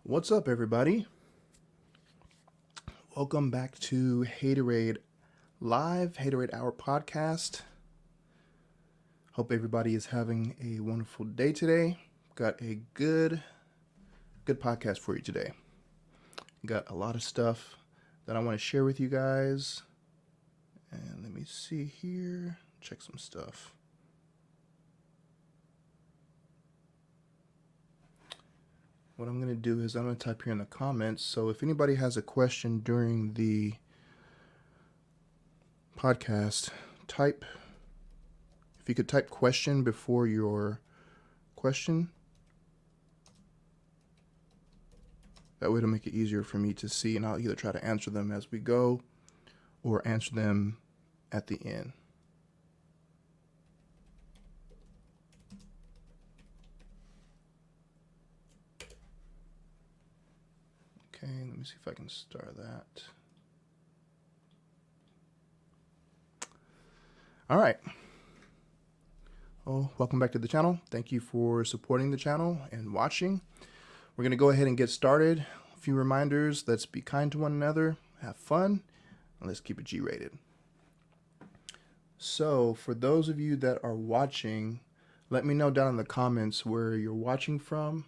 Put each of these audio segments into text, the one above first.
What's up, everybody? Welcome back to Hatoraid Live, Hatoraid Hour podcast. Hope everybody is having a wonderful day today. Got a good podcast for you today. Got a lot of stuff that I want to share with you guys. And let me see here. Check some stuff. What I'm going to do is I'm going to type here in the comments. So if anybody has a question during the podcast, if you could type question before your question, that way it'll make it easier for me to see, and I'll either try to answer them as we go or answer them at the end. Okay, let me see if I can start that. All right. Oh, welcome back to the channel. Thank you for supporting the channel and watching. We're going to go ahead and get started. A few reminders. Let's be kind to one another, have fun, and let's keep it G-rated. So, for those of you that are watching, let me know down in the comments where you're watching from,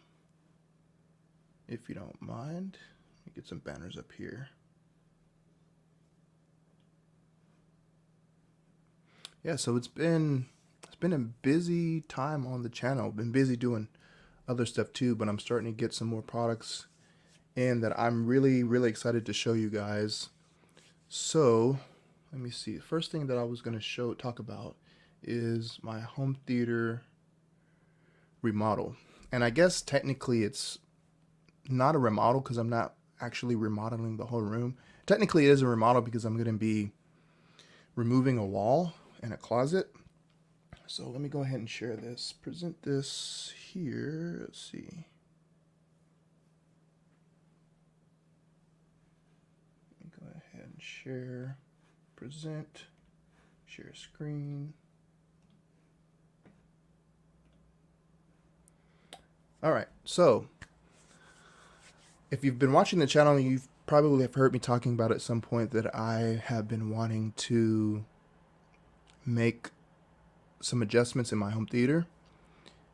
if you don't mind. Let me get some banners up here. Yeah, so it's been a busy time on the channel. Been busy doing other stuff too, but I'm starting to get some more products in that I'm really excited to show you guys. So let me see. The first thing that I was going to talk about is my home theater remodel. And I guess technically it's not a remodel because I'm not actually remodeling the whole room. Technically it is a remodel because I'm going to be removing a wall and a closet. So let me go ahead and share this. Present this here. Let's see. Let me go ahead and share. Present. Share screen. All right. So if you've been watching the channel, you've probably have heard me talking about at some point that I have been wanting to make some adjustments in my home theater.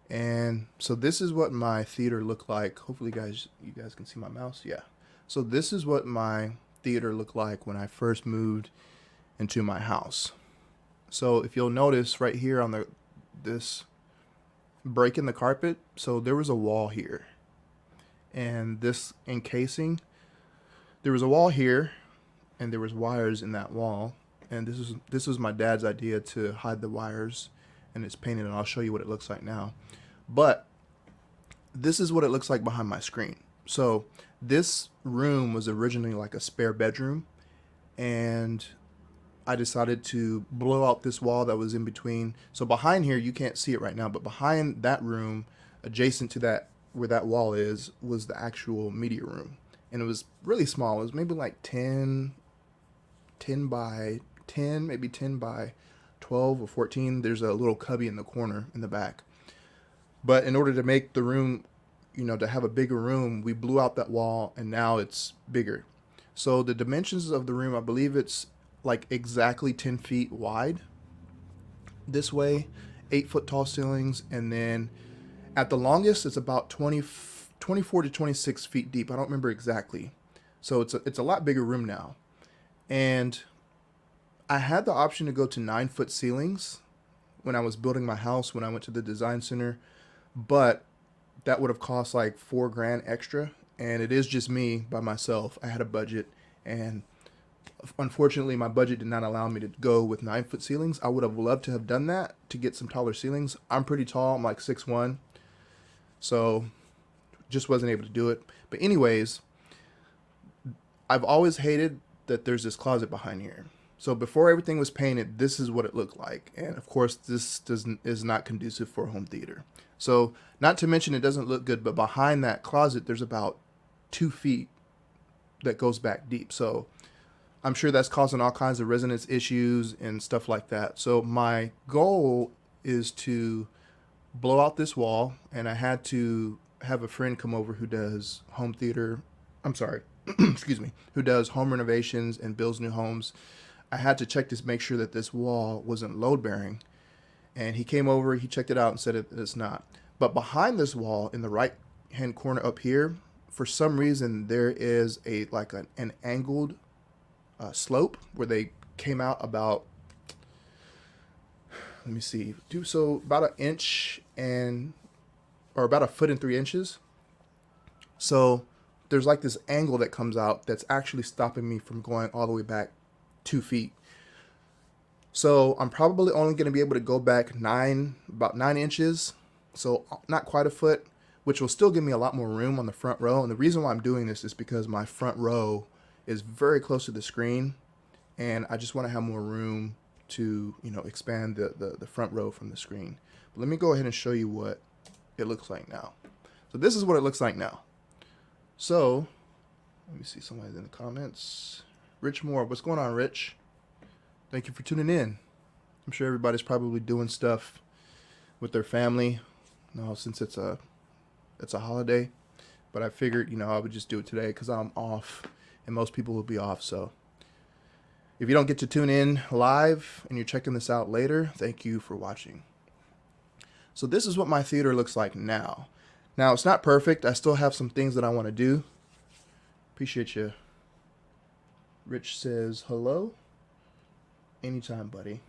And so this is what my theater looked like. Hopefully you guys can see my mouse. Yeah. So this is what my theater looked like when I first moved into my house. So if you'll notice right here on this break in the carpet, so there was a wall here. And this encasing, there was a wall here and there was wires in that wall. And this was my dad's idea to hide the wires, and it's painted, and I'll show you what it looks like now. But this is what it looks like behind my screen. So this room was originally like a spare bedroom, and I decided to blow out this wall that was in between. So behind here, you can't see it right now, but behind that room, adjacent to that, where that wall is, was the actual media room. And it was really small. It was maybe like 10 by 10, maybe 10 by 12 or 14. There's a little cubby in the corner in the back. But in order to make the room, to have a bigger room, we blew out that wall, and now it's bigger. So the dimensions of the room, I believe it's like exactly 10 feet wide this way, 8-foot tall ceilings, and then at the longest, it's about 24 to 26 feet deep. I don't remember exactly. So it's a lot bigger room now. And I had the option to go to 9-foot ceilings when I was building my house, when I went to the design center, but that would have cost like $4,000 extra. And it is just me by myself. I had a budget, and unfortunately my budget did not allow me to go with 9-foot ceilings. I would have loved to have done that to get some taller ceilings. I'm pretty tall. I'm like 6'1". So just wasn't able to do it. But anyways, I've always hated that there's this closet behind here. So before everything was painted, this is what it looked like. And of course, this is not conducive for a home theater. So not to mention it doesn't look good, but behind that closet, there's about 2 feet that goes back deep. So I'm sure that's causing all kinds of resonance issues and stuff like that. So my goal is to blow out this wall, and I had to have a friend come over who does home theater. I'm sorry, excuse me, who does home renovations and builds new homes. I had to check to make sure that this wall wasn't load bearing. And he came over, he checked it out and said it's not. But behind this wall in the right hand corner up here, for some reason there is an angled slope where they came out about, let me see, about an inch or about 1.3 feet. So there's like this angle that comes out that's actually stopping me from going all the way back 2 feet. So I'm probably only going to be able to go back about 9 inches. So not quite a foot, which will still give me a lot more room on the front row. And the reason why I'm doing this is because my front row is very close to the screen, and I just want to have more room to, expand the front row from the screen. But let me go ahead and show you what it looks like now. So this is what it looks like now. So let me see, somebody's in the comments. Rich Moore, what's going on, Rich? Thank you for tuning in. I'm sure everybody's probably doing stuff with their family, since it's a holiday. But I figured, I would just do it today because I'm off, and most people will be off. So if you don't get to tune in live and you're checking this out later, thank you for watching. So this is what my theater looks like now. Now, it's not perfect. I still have some things that I want to do. Appreciate you. Rich says hello. Anytime, buddy.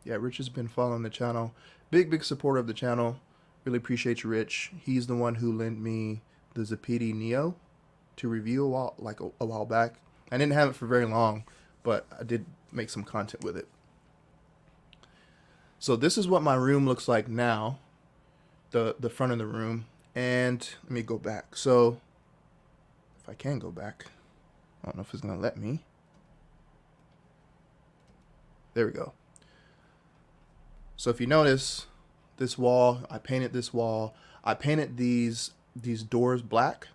Yeah, Rich has been following the channel. Big supporter of the channel. Really appreciate you, Rich. He's the one who lent me the Zapiti Neo to review a while back. I didn't have it for very long, but I did make some content with it. So this is what my room looks like now, the front of the room. And let me go back. So if I can go back, I don't know if it's going to let me. There we go. So if you notice this wall, I painted this wall. I painted these doors black.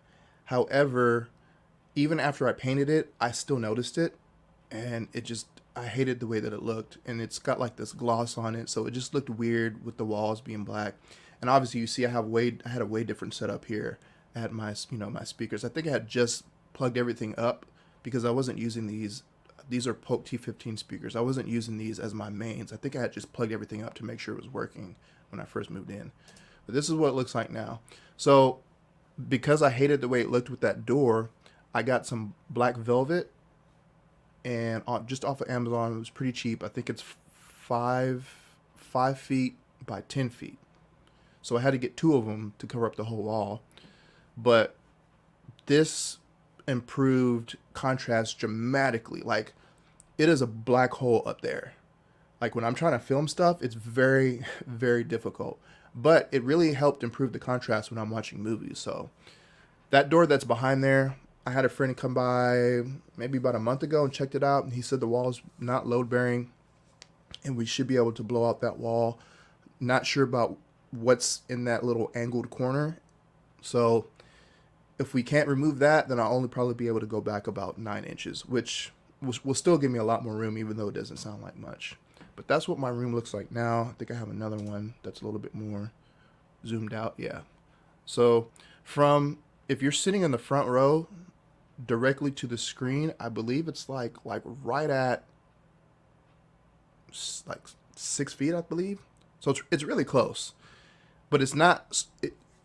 However, even after I painted it, I still noticed it, and I hated the way that it looked, and it's got like this gloss on it, so it just looked weird with the walls being black. And obviously you see I had a way different setup here. I had my my speakers. I think I had just plugged everything up because I wasn't using these. These are Polk T15 speakers. I wasn't using these as my mains. I think I had just plugged everything up to make sure it was working when I first moved in. But this is what it looks like now. So because I hated the way it looked with that door, I got some black velvet, and just off of Amazon. It was pretty cheap. I think it's 5 feet by 10 feet. So I had to get 2 of them to cover up the whole wall. But this improved contrast dramatically. Like, it is a black hole up there. Like, when I'm trying to film stuff, it's very, very difficult. But it really helped improve the contrast when I'm watching movies. So that door that's behind there, I had a friend come by maybe about a month ago and checked it out, and he said the wall is not load bearing and we should be able to blow out that wall. Not sure about what's in that little angled corner. So if we can't remove that, then I'll only probably be able to go back about 9 inches, which will still give me a lot more room, even though it doesn't sound like much. But that's what my room looks like now. I think I have another one that's a little bit more zoomed out. Yeah. So if you're sitting in the front row directly to the screen, I believe it's like right at like 6 feet, I believe. So it's really close, but it's not.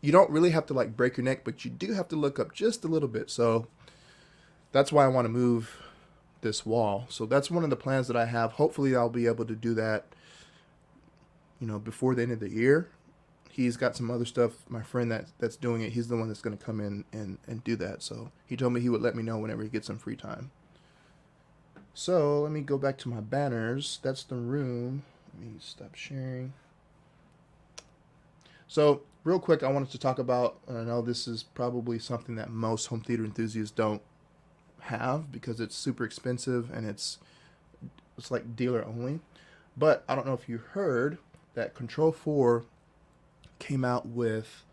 You don't really have to like break your neck, but you do have to look up just a little bit. So that's why I want to move this wall. So that's one of the plans that I have. Hopefully I'll be able to do that, before the end of the year. He's got some other stuff. My friend that's doing it, he's the one that's going to come in and do that. So he told me he would let me know whenever he gets some free time. So let me go back to my banners. That's the room. Let me stop sharing. So real quick, I wanted to talk about, and I know this is probably something that most home theater enthusiasts don't have because it's super expensive and it's like dealer only. But I don't know if you heard that Control 4 came out with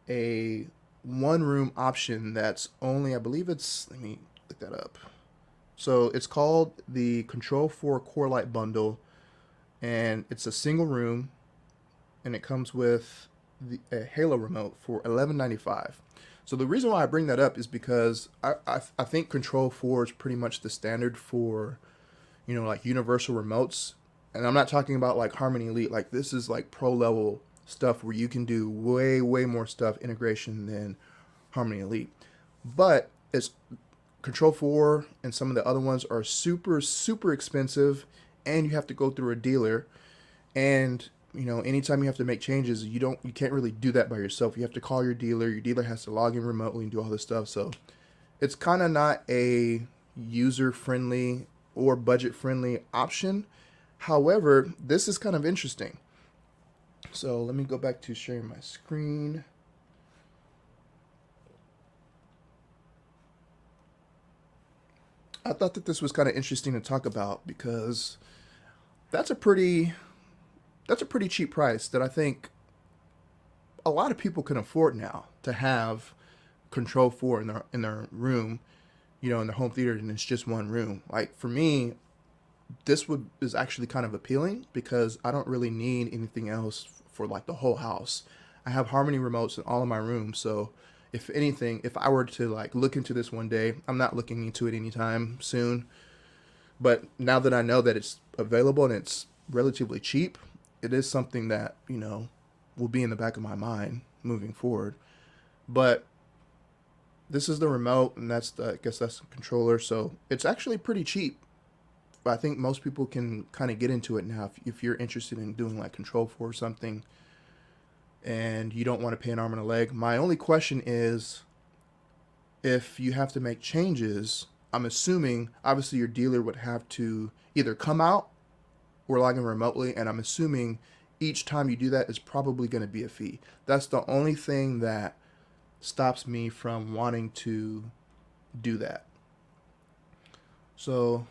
a one-room option that's only, I believe it's, let me look that up. So it's called the Control 4 Core Light Bundle, and it's a single room, and it comes with a Halo remote for $11.95. So the reason why I bring that up is because I think Control 4 is pretty much the standard for, you know, like universal remotes. And I'm not talking about like Harmony Elite. Like this is like pro level stuff where you can do way more stuff integration than Harmony Elite. But it's Control 4 and some of the other ones are super expensive, and you have to go through a dealer. And you know, anytime you have to make changes, you can't really do that by yourself. You have to call your dealer. Your dealer has to log in remotely and do all this stuff. So it's kind of not a user friendly or budget friendly option. However, this is kind of interesting. So let me go back to sharing my screen. I thought that this was kind of interesting to talk about because that's a pretty cheap price that I think a lot of people can afford now to have Control 4 in their room, you know, in their home theater, and it's just one room. Like for me, this is actually kind of appealing because I don't really need anything else for like the whole house. I have Harmony remotes in all of my rooms, so if anything, if I were to like look into this one day, I'm not looking into it anytime soon. But now that I know that it's available and it's relatively cheap, it is something that, you know, will be in the back of my mind moving forward. But this is the remote, and that's the, I guess that's the controller, so it's actually pretty cheap. But I think most people can kind of get into it now if you're interested in doing like Control 4 or something and you don't want to pay an arm and a leg. My only question is if you have to make changes, I'm assuming obviously your dealer would have to either come out or log in remotely, and I'm assuming each time you do that is probably going to be a fee. That's the only thing that stops me from wanting to do that. So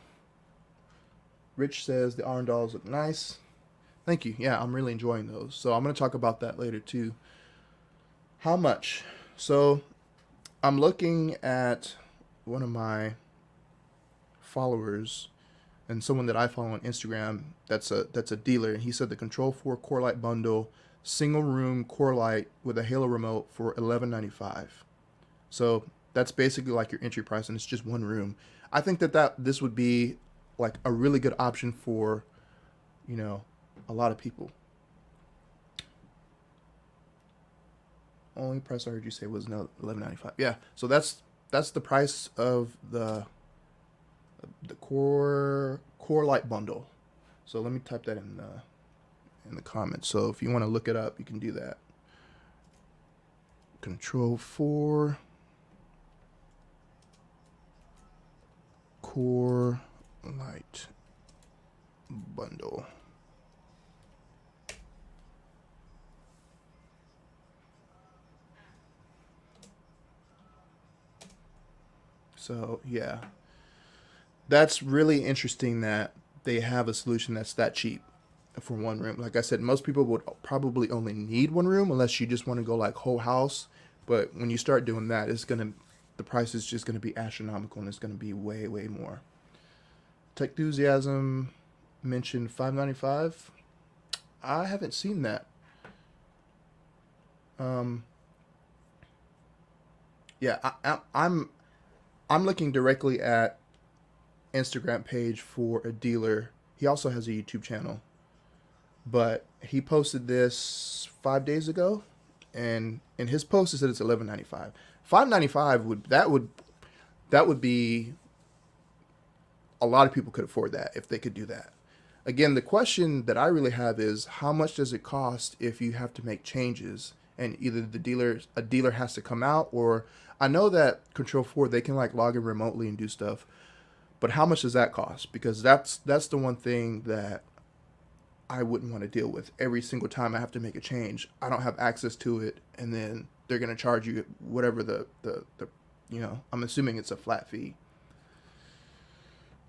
Rich says the Arendals look nice. Thank you. Yeah, I'm really enjoying those. So I'm going to talk about that later too. How much? So I'm looking at one of my followers and someone that I follow on Instagram that's a dealer, and he said the Control 4 Core Light bundle, single room Core Light with a Halo remote for $11.95. So that's basically like your entry price, and it's just one room. I think that this would be like a really good option for, you know, a lot of people. Only price I heard you say was no $11.95. Yeah, so that's the price of the core light bundle. So let me type that in the comments. So if you want to look it up, you can do that. Control 4 core light bundle. So yeah, that's really interesting that they have a solution that's that cheap for one room. Like I said, most people would probably only need one room unless you just want to go like whole house. But when you start doing that, the price is just gonna be astronomical, and it's gonna be way more. Techthusiasm mentioned $5.95. I haven't seen that. Yeah, I'm looking directly at Instagram page for a dealer. He also has a YouTube channel, but he posted this 5 days ago, and in his post it said it's $11.95. $5.95 would be a lot of people could afford that if they could do that. Again, the question that I really have is how much does it cost if you have to make changes, and either a dealer has to come out, or I know that Control 4 they can like log in remotely and do stuff. But how much does that cost? Because that's the one thing that I wouldn't want to deal with every single time I have to make a change. I don't have access to it, and then they're going to charge you whatever the you know, I'm assuming it's a flat fee.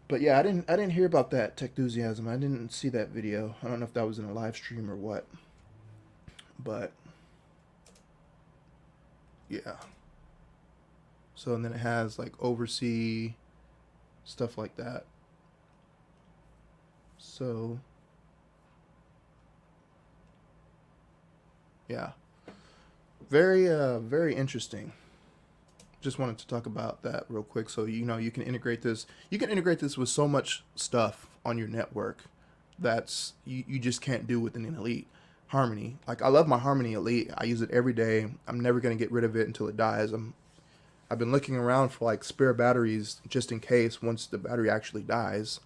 But yeah, I didn't hear about that Techthusiasm. I didn't see that video. I don't know if that was in a live stream or what. But yeah. So and then it has like oversee stuff like that. So yeah. very interesting. Just wanted to talk about that real quick. So you can integrate this. You can integrate this with so much stuff on your network that's you just can't do with an Elite Harmony. Like I love my Harmony Elite. I use it every day. I'm never gonna get rid of it until it dies. I've been looking around for like spare batteries just in case once the battery actually dies,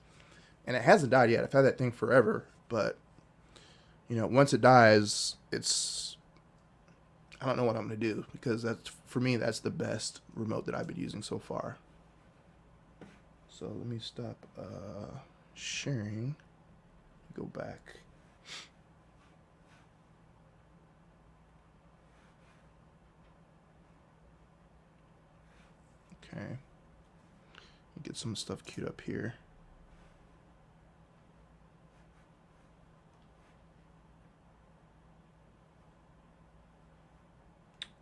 and it hasn't died yet. I've had that thing forever, but once it dies, I don't know what I'm gonna do because for me that's the best remote that I've been using so far. So let me stop sharing. Go back. Okay. Get some stuff queued up here.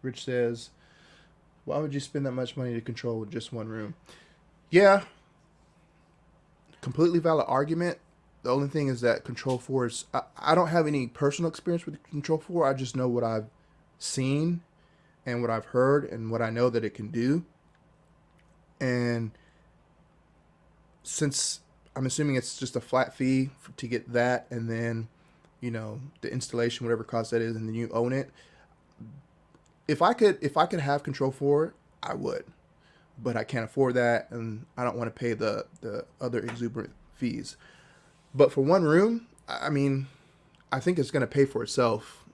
Rich says, why would you spend that much money to control with just one room? Yeah, completely valid argument. The only thing is that Control 4 is... I don't have any personal experience with Control 4. I just know what I've seen and what I've heard and what I know that it can do. And since I'm assuming it's just a flat fee to get that, and then, the installation, whatever cost that is, and then you own it. If I could have Control 4, I would. But I can't afford that, and I don't want to pay the other exuberant fees. But for one room, I mean, I think it's going to pay for itself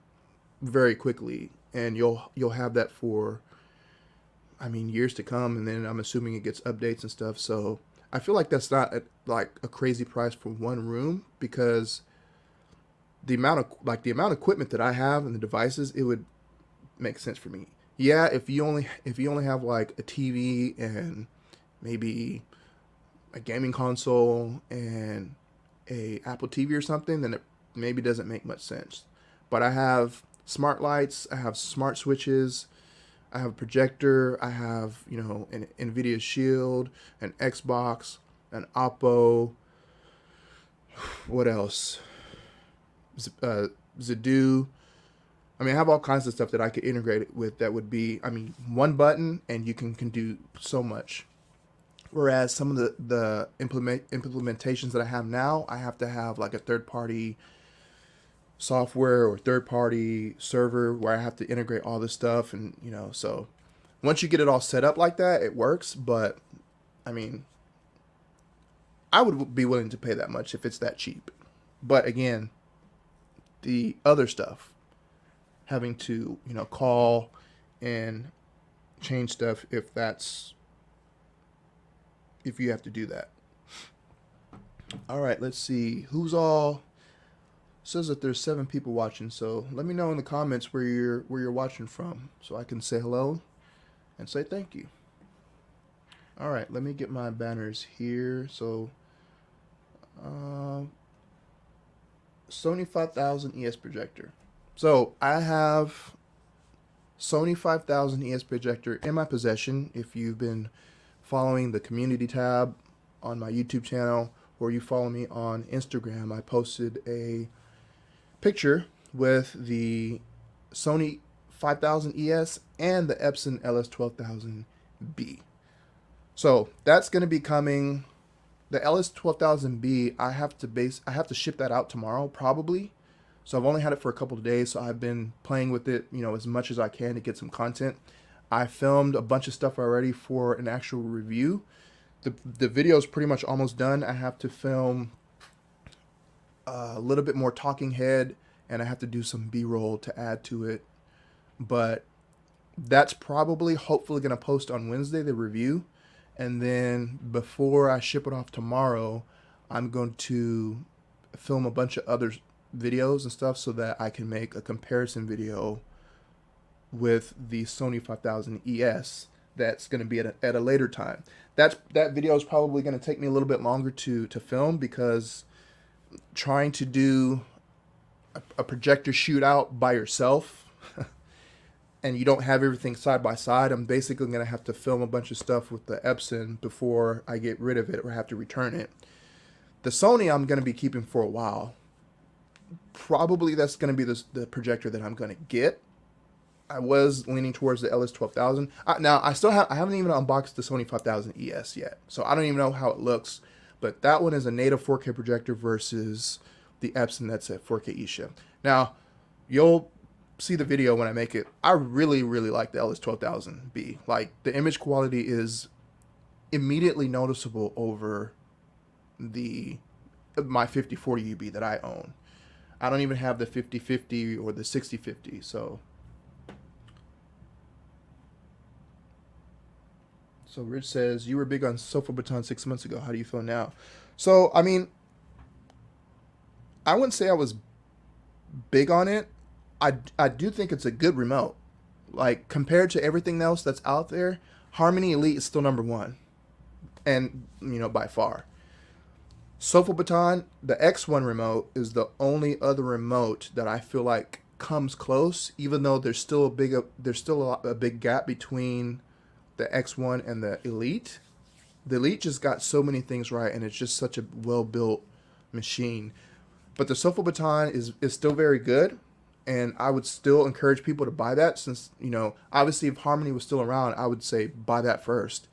very quickly, and you'll have that for, years to come. And then I'm assuming it gets updates and stuff. So I feel like that's not a crazy price for one room, because the amount of equipment that I have and the devices, it would make sense for me. Yeah, if you only have like a TV and maybe a gaming console and a Apple TV or something, then it maybe doesn't make much sense. But I have smart lights, I have smart switches, I have a projector, I have an NVIDIA Shield, an Xbox, an Oppo. What else? Zadu. I have all kinds of stuff that I could integrate it with that would be, one button and you can do so much. Whereas some of the implementations that I have now, I have to have like a third-party software or third-party server where I have to integrate all this stuff. And, so once you get it all set up like that, it works. But, I would be willing to pay that much if it's that cheap. But again, the other stuff, having to, call and change stuff if you have to do that. All right, let's see. Who's all... says that there's 7 people watching, so let me know in the comments where you're watching from so I can say hello and say thank you. All right, let me get my banners here. So Sony 5000 ES projector. So I have Sony 5000 ES projector in my possession. If you've been following the community tab on my YouTube channel, or you follow me on Instagram, I posted a picture with the Sony 5000 ES and the Epson LS12000B. So that's going to be coming. The LS12000B, I have to ship that out tomorrow probably. So I've only had it for a couple of days, so I've been playing with it, as much as I can to get some content. I filmed a bunch of stuff already for an actual review. The video is pretty much almost done. I have to film a little bit more talking head, and I have to do some B-roll to add to it. But that's probably, hopefully, going to post on Wednesday, the review. And then before I ship it off tomorrow, I'm going to film a bunch of other videos and stuff so that I can make a comparison video with the Sony 5000 ES that's going to be at a later time. That video is probably going to take me a little bit longer to film, because trying to do a projector shootout by yourself and you don't have everything side by side, I'm basically going to have to film a bunch of stuff with the Epson before I get rid of it or have to return it. The Sony I'm going to be keeping for a while. Probably that's going to be the projector that I'm going to get. I was leaning towards the LS12000. Now I haven't even unboxed the Sony 5000 ES yet, so I don't even know how it looks. But that one is a native 4K projector versus the Epson that's a 4K eShip. Now you'll see the video when I make it. I really like the LS12000B. Like, the image quality is immediately noticeable over my 5040 UB that I own. I don't even have the 5050 or the 6050, so Rich says, you were big on SofaBaton 6 months ago. How do you feel now? So, I mean, I wouldn't say I was big on it. I do think it's a good remote. Like, compared to everything else that's out there, Harmony Elite is still number one. And, you know, by far. SofaBaton, the X1 remote, is the only other remote that I feel like comes close, even though there's still a big gap between the X1 and the Elite. The Elite just got so many things right, and it's just such a well-built machine. But the SofaBaton is still very good, and I would still encourage people to buy that, since, you know, obviously if Harmony was still around, I would say buy that first.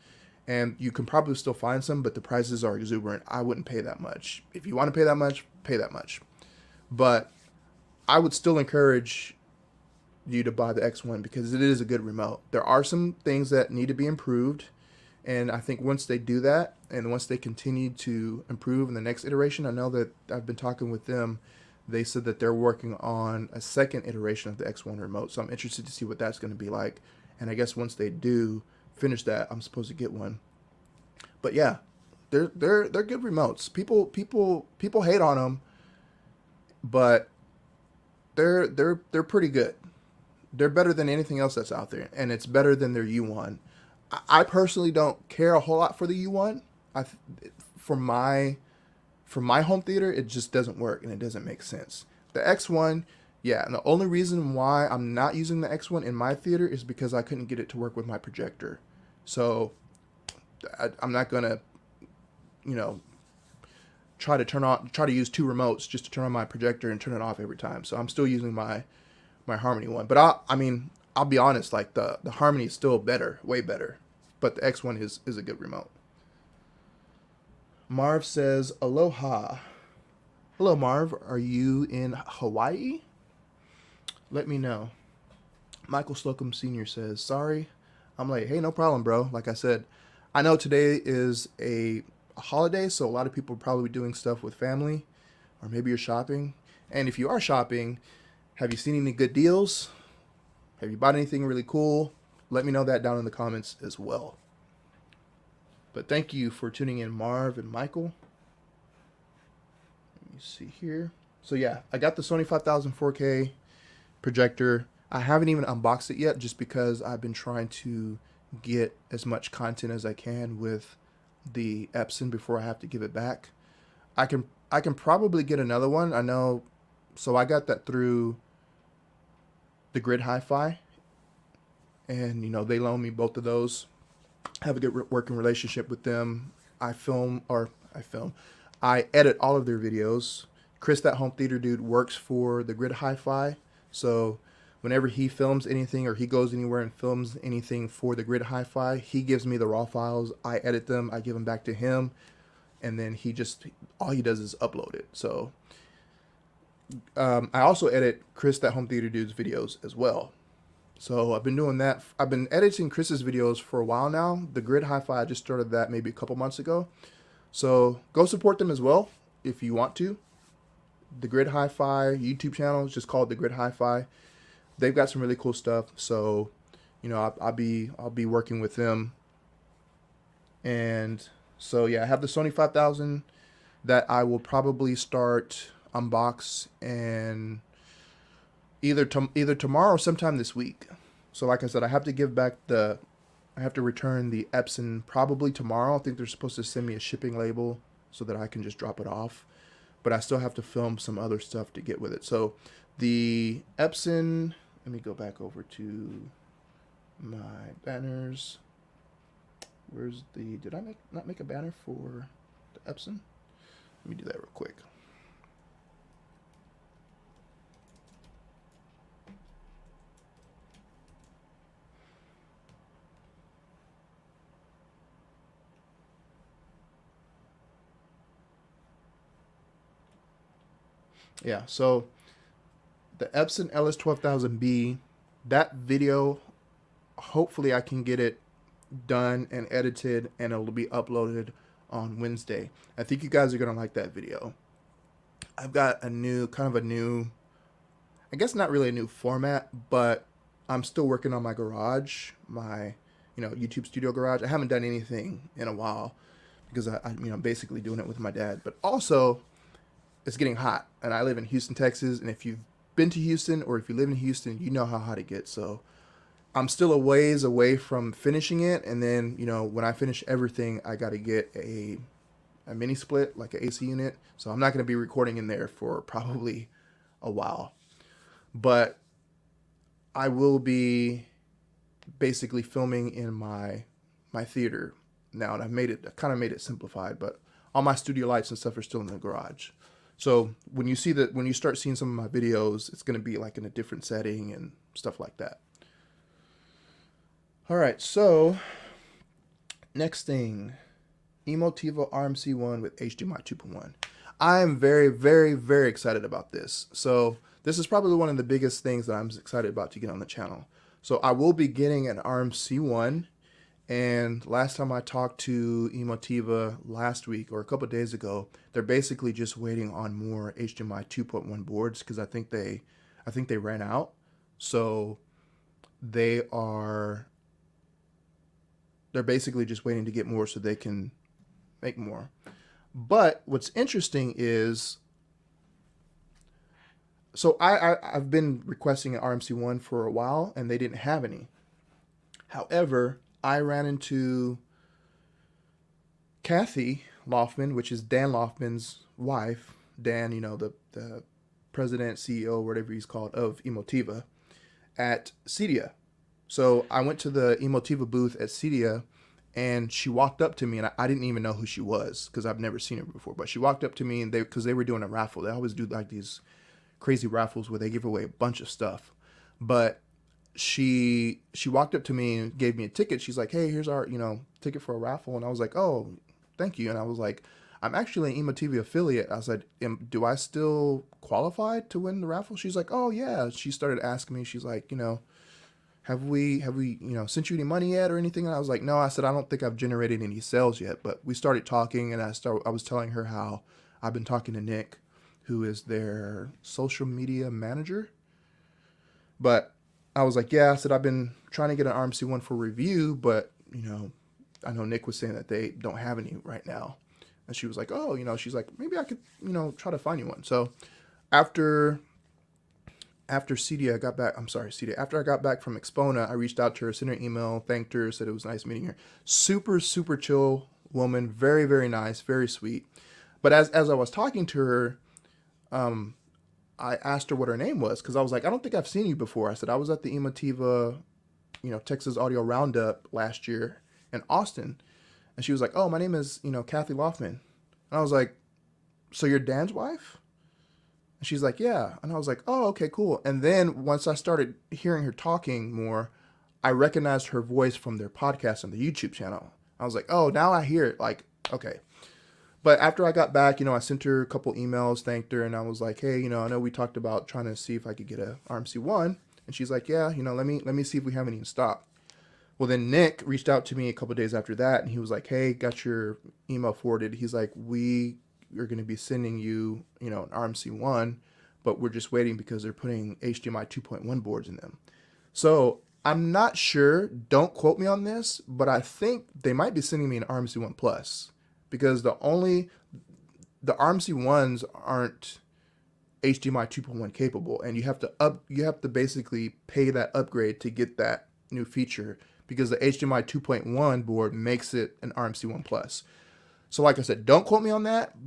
And you can probably still find some, but the prices are exuberant. I wouldn't pay that much. If you want to pay that much, pay that much. But I would still encourage you to buy the X1 because it is a good remote. There are some things that need to be improved, and I think once they do that, and once they continue to improve in the next iteration, I know that I've been talking with them. They said that they're working on a second iteration of the X1 remote, so I'm interested to see what that's going to be like. And I guess once they do finish that, I'm supposed to get one. But yeah, they're good remotes. People hate on them, but they're pretty good. They're better than anything else that's out there, and it's better than their U1. I personally don't care a whole lot for the U1. For my home theater, it just doesn't work and it doesn't make sense. The X1, yeah, and the only reason why I'm not using the X1 in my theater is because I couldn't get it to work with my projector. So I'm not gonna, you know, try to use two remotes just to turn on my projector and turn it off every time. So I'm still using my Harmony one. But I mean, I'll be honest, like the Harmony is still better, way better. But the X1 is a good remote. Marv says, aloha. Hello, Marv. Are you in Hawaii? Let me know. Michael Slocum Sr. says, sorry, I'm late. Hey, no problem, bro. Like I said, I know today is a holiday, so a lot of people are probably doing stuff with family, or maybe you're shopping. And if you are shopping, have you seen any good deals? Have you bought anything really cool? Let me know that down in the comments as well. But thank you for tuning in, Marv and Michael. Let me see here. So yeah, I got the Sony 5000 4K projector. I haven't even unboxed it yet just because I've been trying to get as much content as I can with the Epson before I have to give it back. I can probably get another one. I know, so I got that through the Grid Hi-Fi, and you know, they loaned me both of those. I have a good working relationship with them. I edit all of their videos. Chris, that home theater dude, works for the Grid Hi-Fi, so whenever he films anything or he goes anywhere and films anything for the Grid Hi-Fi, he gives me the raw files. I edit them, I give them back to him, and then all he does is upload it. So I also edit Chris, that home theater dude's videos as well. So I've been doing that. I've been editing Chris's videos for a while now. The Grid Hi-Fi, I just started that maybe a couple months ago. So go support them as well if you want to. The Grid Hi-Fi YouTube channel is just called The Grid Hi-Fi. They've got some really cool stuff. So, you know, I'll be working with them. And so yeah, I have the Sony 5000 that I will probably start unbox and either tomorrow or sometime this week. So like I said, I have to return the Epson probably tomorrow. I think they're supposed to send me a shipping label so that I can just drop it off. But I still have to film some other stuff to get with it. So the Epson, let me go back over to my banners. Did I not make a banner for the Epson? Let me do that real quick. Yeah, so the Epson LS12000B, that video, hopefully I can get it done and edited and it'll be uploaded on Wednesday. I think you guys are going to like that video. I've got a new, kind of a new, I guess not really a new format, but I'm still working on my garage, my, YouTube studio garage. I haven't done anything in a while because I'm basically doing it with my dad. But also, it's getting hot, and I live in Houston, Texas. And if you've been to Houston or if you live in Houston, you know how hot it gets. So I'm still a ways away from finishing it. And then, when I finish everything, I got to get a mini split, like an AC unit. So I'm not going to be recording in there for probably a while. But I will be basically filming in my theater now, and I kind of made it simplified, but all my studio lights and stuff are still in the garage. So when you start seeing some of my videos, it's going to be like in a different setting and stuff like that. All right, so next thing, Emotiva RMC1 with HDMI 2.1. I am very, very, very excited about this. So this is probably one of the biggest things that I'm excited about to get on the channel. So I will be getting an RMC1, and last time I talked to Emotiva last week or a couple of days ago, they're basically just waiting on more HDMI 2.1 boards because I think they ran out. So they're basically just waiting to get more so they can make more. But what's interesting is, so I've been requesting an RMC1 for a while, and they didn't have any. However, I ran into Kathy Loughman, which is Dan Loughman's wife. Dan, the president, CEO, whatever he's called, of Emotiva, at Cedia. So I went to the Emotiva booth at Cedia, and she walked up to me, and I didn't even know who she was because I've never seen her before. But she walked up to me, and because they were doing a raffle. They always do like these crazy raffles where they give away a bunch of stuff. But she walked up to me and gave me a ticket. She's like, "Hey, here's our ticket for a raffle." And I was like, "Oh, thank you." And I was like, "I'm actually an Emotiva affiliate." I said, "Do I still qualify to win the raffle?" She's like, "Oh yeah." She started asking me. She's like, have we sent you any money yet or anything? And I was like, "No." I said, "I don't think I've generated any sales yet." But we started talking, and I was telling her how I've been talking to Nick, who is their social media manager. But I was like, "Yeah," I said, "I've been trying to get an RMC1 for review, but I know Nick was saying that they don't have any right now." And she was like, "Oh, she's like, maybe I could try to find you one." So after Cedia got back, after I got back from Expona, I reached out to her, sent her an email, thanked her, said it was nice meeting her. Super, super chill woman, very, very nice, very sweet. But as I was talking to her, I asked her what her name was, because I was like, "I don't think I've seen you before." I said, "I was at the Emotiva, Texas Audio Roundup last year in Austin." And she was like, "Oh, my name is, Kathy Loughman." And I was like, "So you're Dan's wife?" And she's like, "Yeah." And I was like, "Oh, okay, cool." And then once I started hearing her talking more, I recognized her voice from their podcast on the YouTube channel. I was like, "Oh, now I hear it." Like, okay. But after I got back, I sent her a couple emails, thanked her, and I was like, "Hey, I know we talked about trying to see if I could get a RMC1." And she's like, "Yeah, let me see if we have any in stock." Well, then Nick reached out to me a couple days after that, and he was like, "Hey, got your email forwarded." He's like, "We are going to be sending you, an RMC1, but we're just waiting because they're putting HDMI 2.1 boards in them." So I'm not sure. Don't quote me on this, but I think they might be sending me an RMC1 Plus, because the RMC1s aren't HDMI 2.1 capable, and you have to basically pay that upgrade to get that new feature, because the HDMI 2.1 board makes it an RMC1 Plus. So like I said, don't quote me on that,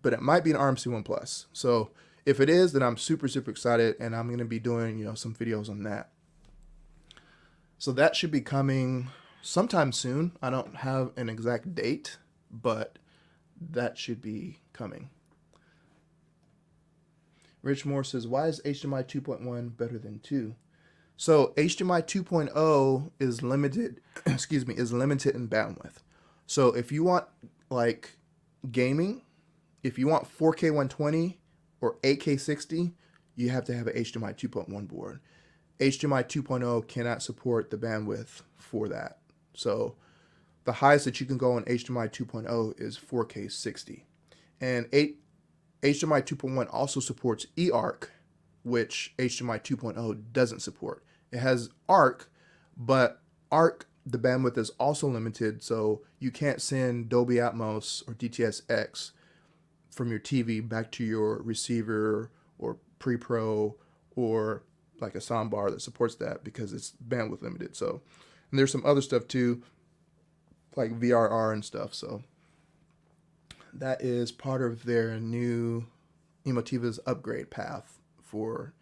but it might be an RMC1 Plus. So if it is, then I'm super, super excited, and I'm going to be doing, some videos on that. So that should be coming sometime soon. I don't have an exact date, but that should be coming. Rich Moore says, "Why is HDMI 2.1 better than 2? So HDMI 2.0 is limited, is limited in bandwidth. So if you want like gaming, if you want 4K 120 or 8K60, you have to have an HDMI 2.1 board. HDMI 2.0 cannot support the bandwidth for that. So the highest that you can go on HDMI 2.0 is 4K60. And HDMI 2.1 also supports eARC, which HDMI 2.0 doesn't support. It has ARC, but ARC, the bandwidth is also limited, so you can't send Dolby Atmos or DTS:X from your TV back to your receiver or pre-pro or like a soundbar that supports that because it's bandwidth limited. So, and there's some other stuff too, like VRR and stuff. So that is part of their new Emotiva's upgrade path for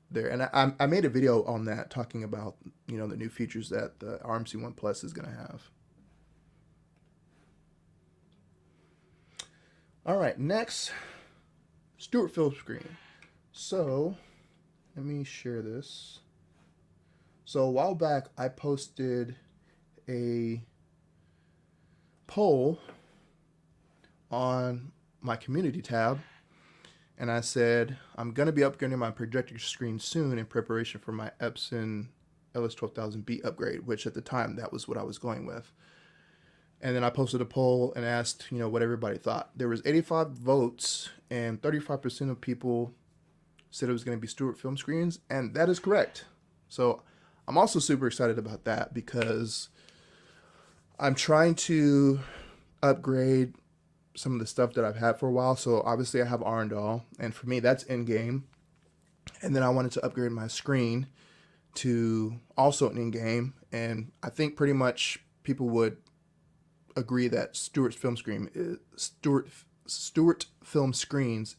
there. And I made a video on that talking about, you know, the new features that the RMC1 Plus is going to have. All right, next, Stuart film screen. So let me share this. So a while back, I posted a poll on my community tab, and I said I'm going to be upgrading my projector screen soon in preparation for my Epson LS12000B upgrade, which at the time that was what I was going with. And then I posted a poll and asked, you know, what everybody thought. There was 85 votes, and 35% of people said it was going to be Stuart film screens, and that is correct. So I'm also super excited about that because I'm trying to upgrade some of the stuff that I've had for a while. So obviously I have Arendal, and for me that's in-game. And then I wanted to upgrade my screen to also an in-game, and I think pretty much people would agree that Stuart film screens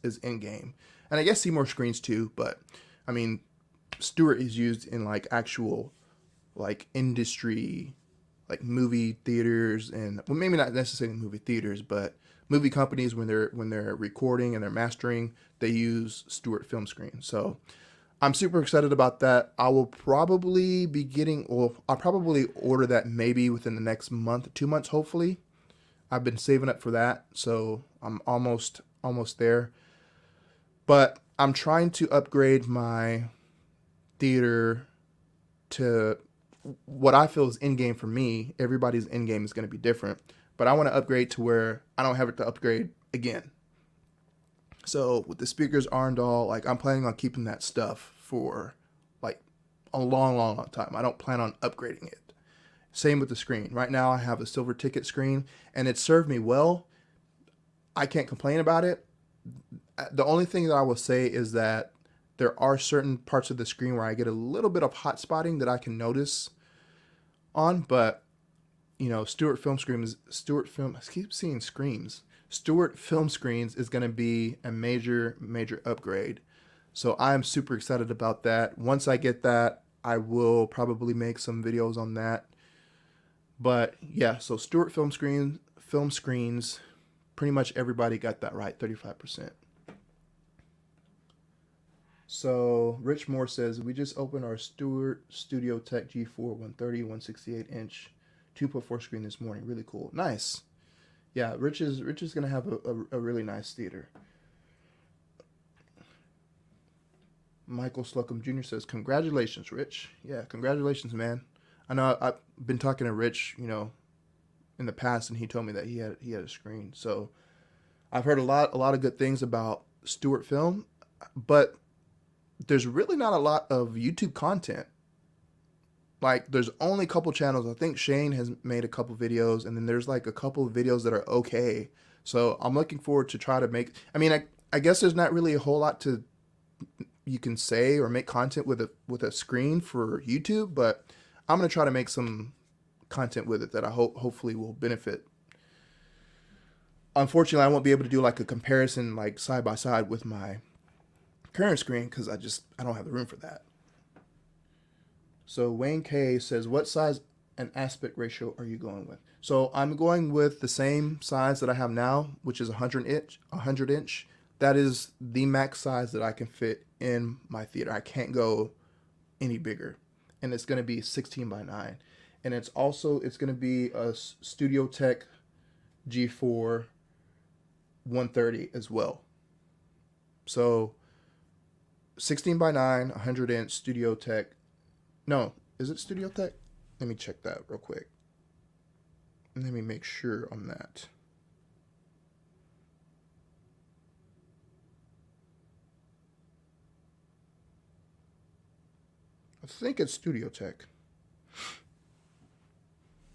is in-game. And I guess Seymour screens too, but I mean Stuart is used in like actual like industry, like movie theaters, and well, maybe not necessarily movie theaters, but movie companies when they're recording and they're mastering, they use Stuart film screen. So I'm super excited about that. I will probably be getting, well, I'll probably order that maybe within the next month, 2 months, hopefully. I've been saving up for that, so I'm almost there. But I'm trying to upgrade my theater to what I feel is in-game for me. Everybody's in-game is going to be different, but I want to upgrade to where I don't have to upgrade again. So with the speakers Arendal, like I'm planning on keeping that stuff for like a long time. I don't plan on upgrading it. Same with the screen. Right now I have a silver ticket screen, and it served me well. I can't complain about it. The only thing that I will say is that there are certain parts of the screen where I get a little bit of hot spotting that I can notice on, but you know, Stuart film screens, I keep seeing screens. Stuart film screens is going to be a major upgrade. So I'm super excited about that. Once I get that, I will probably make some videos on that. But yeah, so Stuart film screens, pretty much everybody got that right, 35%. So Rich Moore says, we just opened our Stuart Studio Tech G4 130, 168 inch 2.4 screen this morning. Really cool. Nice. Yeah, Rich is going to have a really nice theater. Michael Slocum Jr. says, congratulations, Rich. Yeah, congratulations, man. I know I've been talking to Rich, you know, in the past, and he told me that he had a screen. So I've heard a lot of good things about Stuart Film, but there's really not a lot of YouTube content. Like, there's only a couple channels. I think Shane has made a couple videos, and then there's like a couple of videos that are okay. So I'm looking forward to try to make, I mean, I guess there's not really a whole lot to, you can say or make content with a screen for YouTube, but I'm going to try to make some content with it that I hopefully will benefit. Unfortunately, I won't be able to do like a comparison like side by side with my current screen because I don't have the room for that. So Wayne K says, what size and aspect ratio are you going with? So I'm going with the same size that I have now, which is 100 inch. That is the max size that I can fit in my theater. I can't go any bigger. And it's going to be 16 by 9. And it's going to be a Studio Tech G4 130 as well. So 16 by 9, 100 inch Studio Tech. No, is it Studio Tech? Let me check that real quick. Let me make sure on that. I think it's Studio Tech.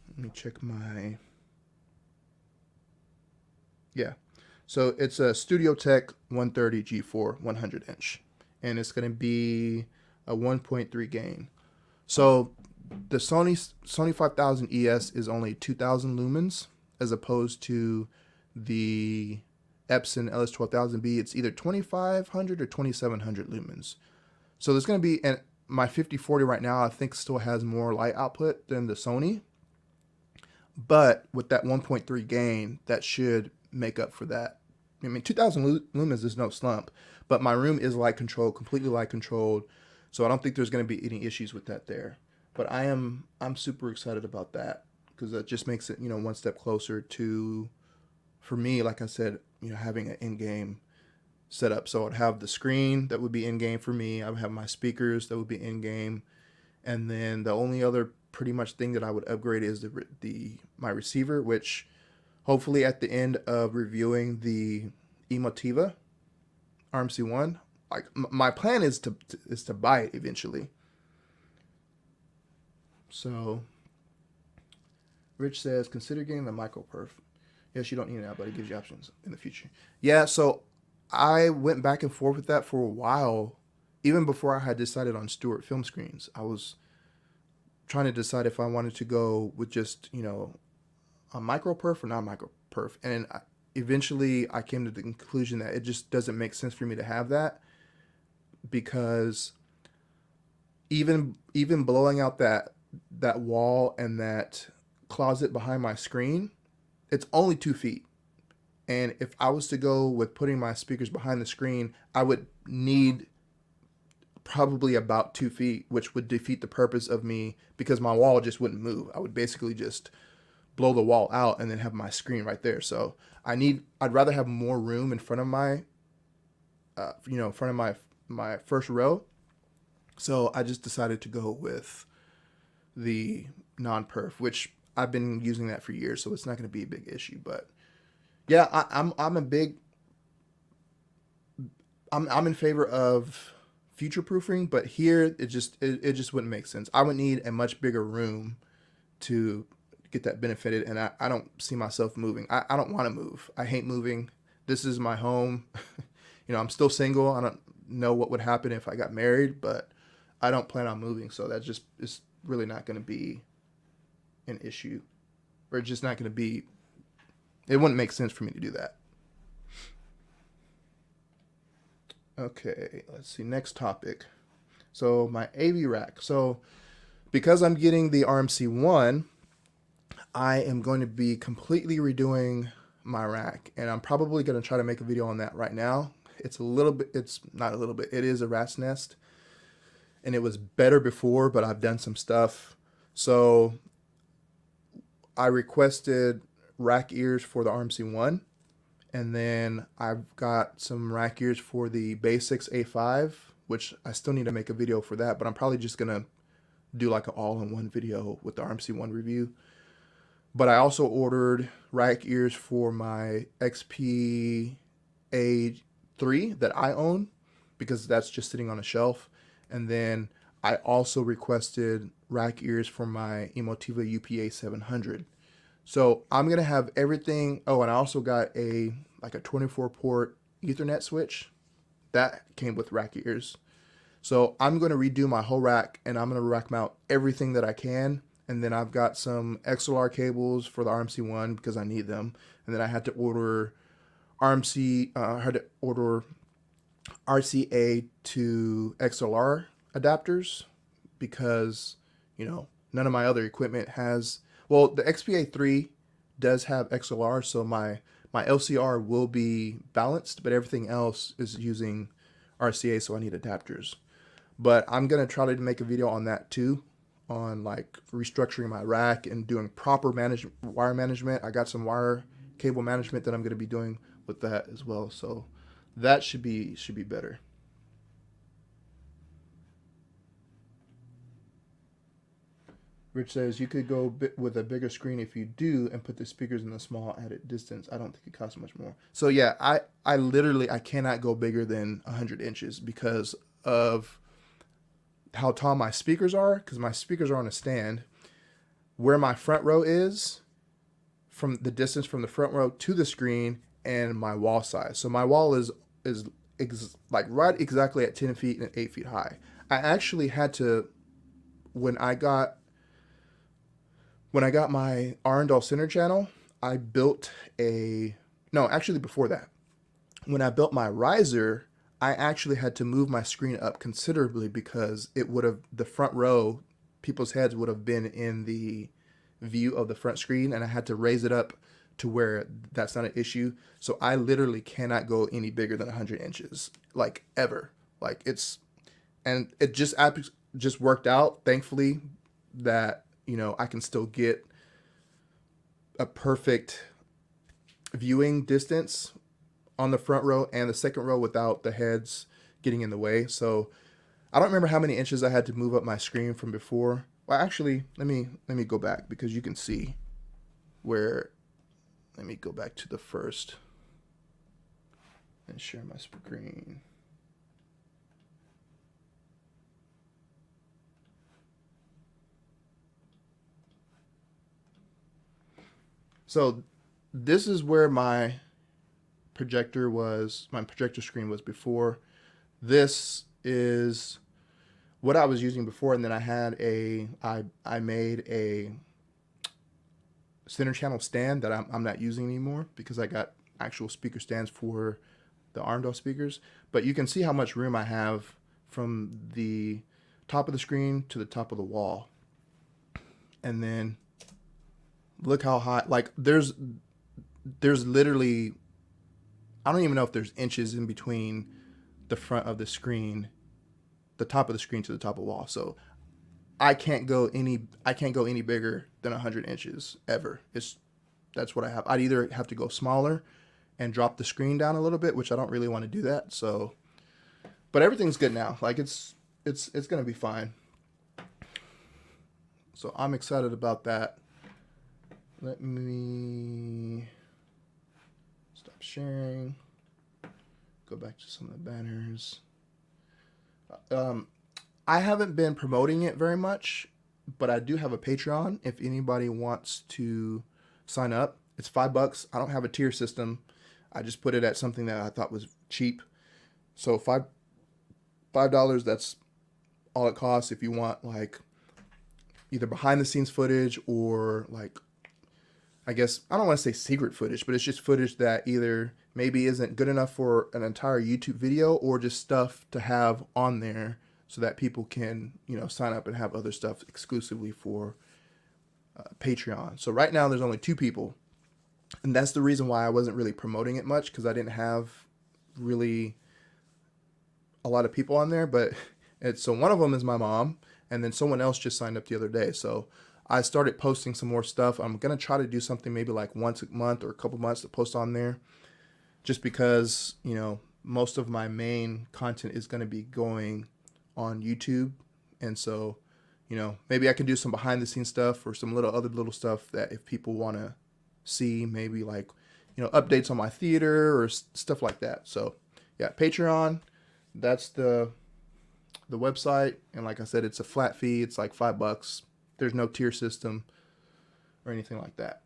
Let me check my... Yeah. So it's a Studio Tech 130 G4 100 inch. And it's going to be a 1.3 gain. So the Sony 5000 ES is only 2000 lumens as opposed to the Epson LS12000B. It's either 2500 or 2700 lumens. So there's going to be, and my 5040 right now I think still has more light output than the Sony. But with that 1.3 gain, that should make up for that. I mean, 2000 lumens is no slump, but my room is light controlled, completely light controlled. So I don't think there's going to be any issues with that there. But I'm super excited about that because that just makes it, one step closer to, for me, like I said, having an in-game setup. So I'd have the screen that would be in-game for me. I would have my speakers that would be in-game. And then the only other pretty much thing that I would upgrade is my receiver, which hopefully at the end of reviewing the Emotiva RMC1, like my plan is to buy it eventually. So Rich says, consider getting the micro perf. Yes, you don't need it now, but it gives you options in the future. Yeah, so I went back and forth with that for a while. Even before I had decided on Stewart film screens, I was trying to decide if I wanted to go with just, a micro perf or not micro perf. And eventually I came to the conclusion that it just doesn't make sense for me to have that, because even blowing out that wall and that closet behind my screen, it's only 2 feet. And if I was to go with putting my speakers behind the screen, I would need probably about 2 feet, which would defeat the purpose of me, because my wall just wouldn't move. I would basically just blow the wall out and then have my screen right there. So I'd rather have more room in front of my, in front of my first row. So I just decided to go with the non-perf, which I've been using that for years, so it's not going to be a big issue. But yeah, I'm in favor of future proofing, but here it just wouldn't make sense. I would need a much bigger room to get that benefited, and I don't see myself moving. I don't want to move. I hate moving. This is my home. I'm still single. I don't know what would happen if I got married, but I don't plan on moving, so that just is really not going to be an issue, or it's just not going to be, it wouldn't make sense for me to do that. Okay, let's see, next topic. So my AV rack. So because I'm getting the RMC1, I am going to be completely redoing my rack, and I'm probably going to try to make a video on that right now. It's not a little bit, it is a rat's nest, and it was better before, but I've done some stuff. So I requested rack ears for the RMC1, and then I've got some rack ears for the Basics A5, which I still need to make a video for that, but I'm probably just gonna do like an all-in-one video with the RMC1 review. But I also ordered rack ears for my XP A3 that I own, because that's just sitting on a shelf. And then I also requested rack ears for my Emotiva UPA 700. So I'm going to have everything. Oh, and I also got a 24 port Ethernet switch that came with rack ears. So I'm going to redo my whole rack, and I'm going to rack mount everything that I can. And then I've got some XLR cables for the RMC1 because I need them. And then I had to order RCA to XLR adapters, because none of my other equipment has. Well, the XPA3 does have XLR, so my LCR will be balanced, but everything else is using RCA, so I need adapters. But I'm gonna try to make a video on that too, on like restructuring my rack and doing proper wire management. I got some wire cable management that I'm gonna be doing with that as well. So That should be better. Rich says you could go with a bigger screen if you do, and put the speakers in a small added distance. I don't think it costs much more. So yeah, I literally I cannot go bigger than 100 inches because of how tall my speakers are. Because my speakers are on a stand. Where my front row is, from the distance from the front row to the screen, and my wall size. So my wall is like right exactly at 10 feet and 8 feet high. I actually had to, when I got my Arundel center channel, I built a, no, actually before that, when I built my riser, I actually had to move my screen up considerably because it would have, the front row, people's heads would have been in the view of the front screen, and I had to raise it up to where that's not an issue. So I literally cannot go any bigger than 100 inches, like ever. Like it's, and it just worked out, thankfully, that, you know, I can still get a perfect viewing distance on the front row and the second row without the heads getting in the way. So I don't remember how many inches I had to move up my screen from before. Well, actually, let me go back because you can see where. Let me go back to the first and share my screen. So this is where my projector screen was before. This is what I was using before, and then I had I made a center channel stand that I'm not using anymore because I got actual speaker stands for the Arundel speakers. But you can see how much room I have from the top of the screen to the top of the wall. And then look how high, like there's literally, I don't even know if there's inches in between the front of the screen, the top of the screen to the top of the wall. So I can't go any bigger than 100 inches ever. That's what I have. I'd either have to go smaller and drop the screen down a little bit, which I don't really want to do that. So, but everything's good now. Like it's going to be fine. So I'm excited about that. Let me stop sharing. Go back to some of the banners. I haven't been promoting it very much, but I do have a Patreon if anybody wants to sign up. It's $5. I don't have a tier system. I just put it at something that I thought was cheap. So $5, that's all it costs if you want like either behind the scenes footage or like, I guess, I don't want to say secret footage, but it's just footage that either maybe isn't good enough for an entire YouTube video or just stuff to have on there so that people can, you know, sign up and have other stuff exclusively for Patreon. So right now there's only 2 people, and that's the reason why I wasn't really promoting it much, because I didn't have really a lot of people on there. But so one of them is my mom, and then someone else just signed up the other day. So I started posting some more stuff. I'm gonna try to do something maybe like once a month or a couple months to post on there, just because, you know, most of my main content is going to be going on YouTube. And so, you know, maybe I can do some behind the scenes stuff or some other little stuff that if people want to see, maybe like, you know, updates on my theater or stuff like that. So yeah, Patreon, that's the website. And like I said, it's a flat fee. It's like $5. There's no tier system or anything like that.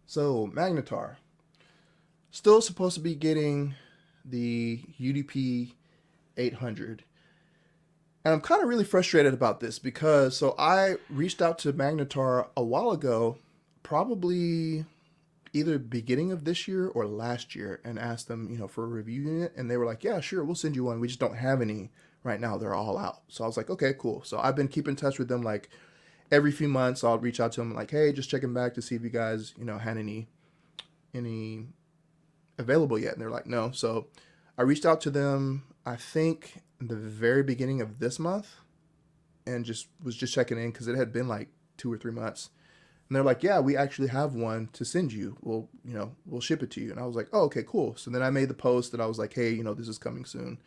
So Magnetar, still supposed to be getting the UDP 800. And I'm kind of really frustrated about this because, so I reached out to Magnetar a while ago, probably either beginning of this year or last year, and asked them, you know, for a review unit. And they were like, yeah, sure, we'll send you one. We just don't have any right now. They're all out. So I was like, okay, cool. So I've been keeping in touch with them like every few months. I'll reach out to them like, hey, just checking back to see if you guys, you know, had any available yet. And they're like, no. So I reached out to them, I think in the very beginning of this month, and was just checking in because it had been like 2 or 3 months. And they're like, yeah, we actually have one to send you. We'll ship it to you. And I was like, oh, okay, cool. So then I made the post and I was like, hey, this is coming soon.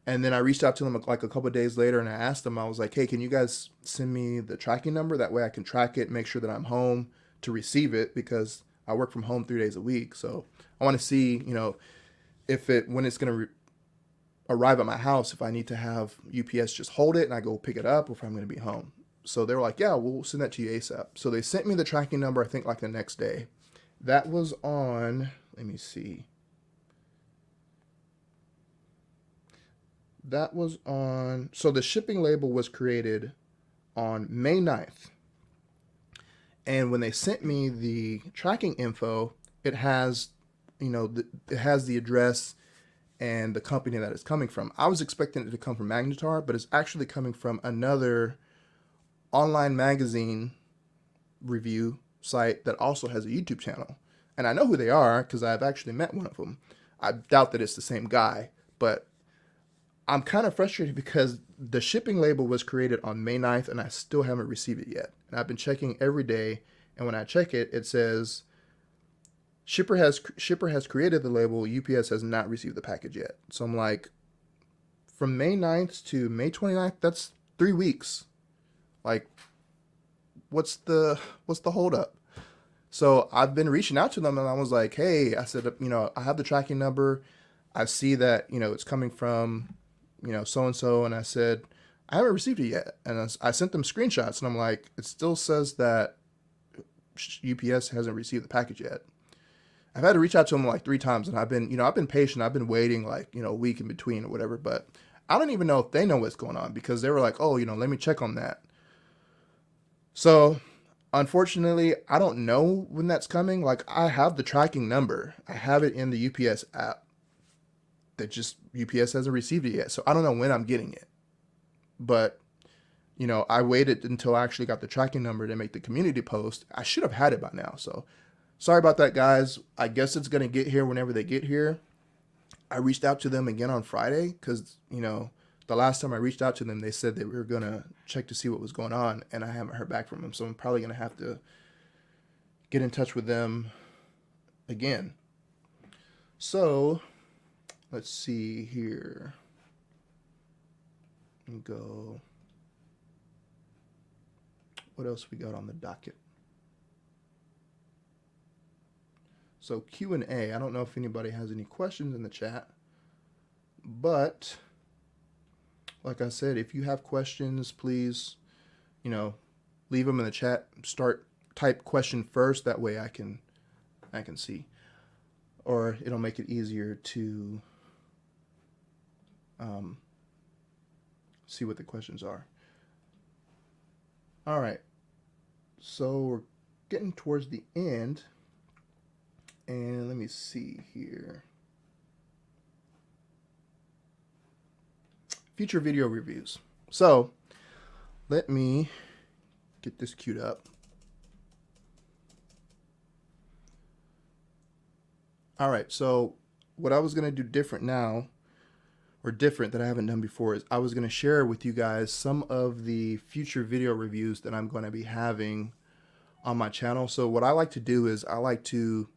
And then I reached out to them like a couple of days later and I asked them, I was like, hey, can you guys send me the tracking number? That way I can track it, make sure that I'm home to receive it, because I work from home 3 days a week. So I want to see, when it's going to arrive at my house, if I need to have UPS just hold it and I go pick it up, or if I'm going to be home. So they were like, yeah, we'll send that to you ASAP. So they sent me the tracking number, I think like the next day. That was on, let me see. That was on, so the shipping label was created on May 9th. And when they sent me the tracking info, it has, it has the address and the company that it's coming from. I was expecting it to come from Magnetar, but it's actually coming from another online magazine review site that also has a YouTube channel. And I know who they are because I've actually met one of them. I doubt that it's the same guy, but I'm kind of frustrated because the shipping label was created on May 9th and I still haven't received it yet. And I've been checking every day, and when I check it, it says shipper has created the label, UPS has not received the package yet. So I'm like, from May 9th to May 29th, that's 3 weeks. Like, what's the holdup? So I've been reaching out to them and I was like, hey, I said, I have the tracking number. I see that, it's coming from, so-and-so. And I said, I haven't received it yet. And I sent them screenshots and I'm like, it still says that UPS hasn't received the package yet. I've had to reach out to them like 3 times and I've been patient. I've been waiting like, a week in between or whatever, but I don't even know if they know what's going on because they were like, oh, let me check on that. So unfortunately, I don't know when that's coming. Like, I have the tracking number. I have it in the UPS app. That just UPS hasn't received it yet. So I don't know when I'm getting it. But, I waited until I actually got the tracking number to make the community post. I should have had it by now. So sorry about that, guys. I guess it's going to get here whenever they get here. I reached out to them again on Friday because, the last time I reached out to them, they said they were going to check to see what was going on, and I haven't heard back from them. So I'm probably going to have to get in touch with them again. So let's see here. Let me go. What else we got on the docket? So Q&A. I don't know if anybody has any questions in the chat, but like I said, if you have questions, please, leave them in the chat. Type question first. That way I can see, or it'll make it easier to see what the questions are. All right. So we're getting towards the end, and let me see here. Future video reviews. So let me get this queued up. All right, so what I was going to do different now, or different that I haven't done before, is I was going to share with you guys some of the future video reviews that I'm going to be having on my channel. So what I like to do is I like to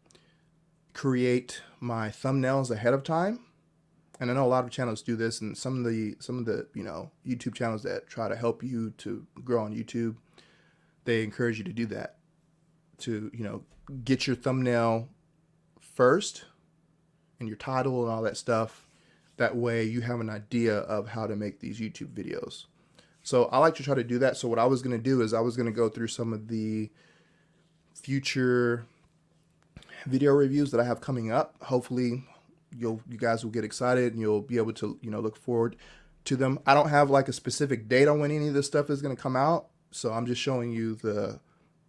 create my thumbnails ahead of time. And I know a lot of channels do this, and some of the YouTube channels that try to help you to grow on YouTube, they encourage you to do that, to get your thumbnail first and your title and all that stuff. That way you have an idea of how to make these YouTube videos. So I like to try to do that. So what I was going to do is I was going to go through some of the future video reviews that I have coming up. Hopefully you guys will get excited and you'll be able to look forward to them. I don't have like a specific date on when any of this stuff is going to come out, so I'm just showing you the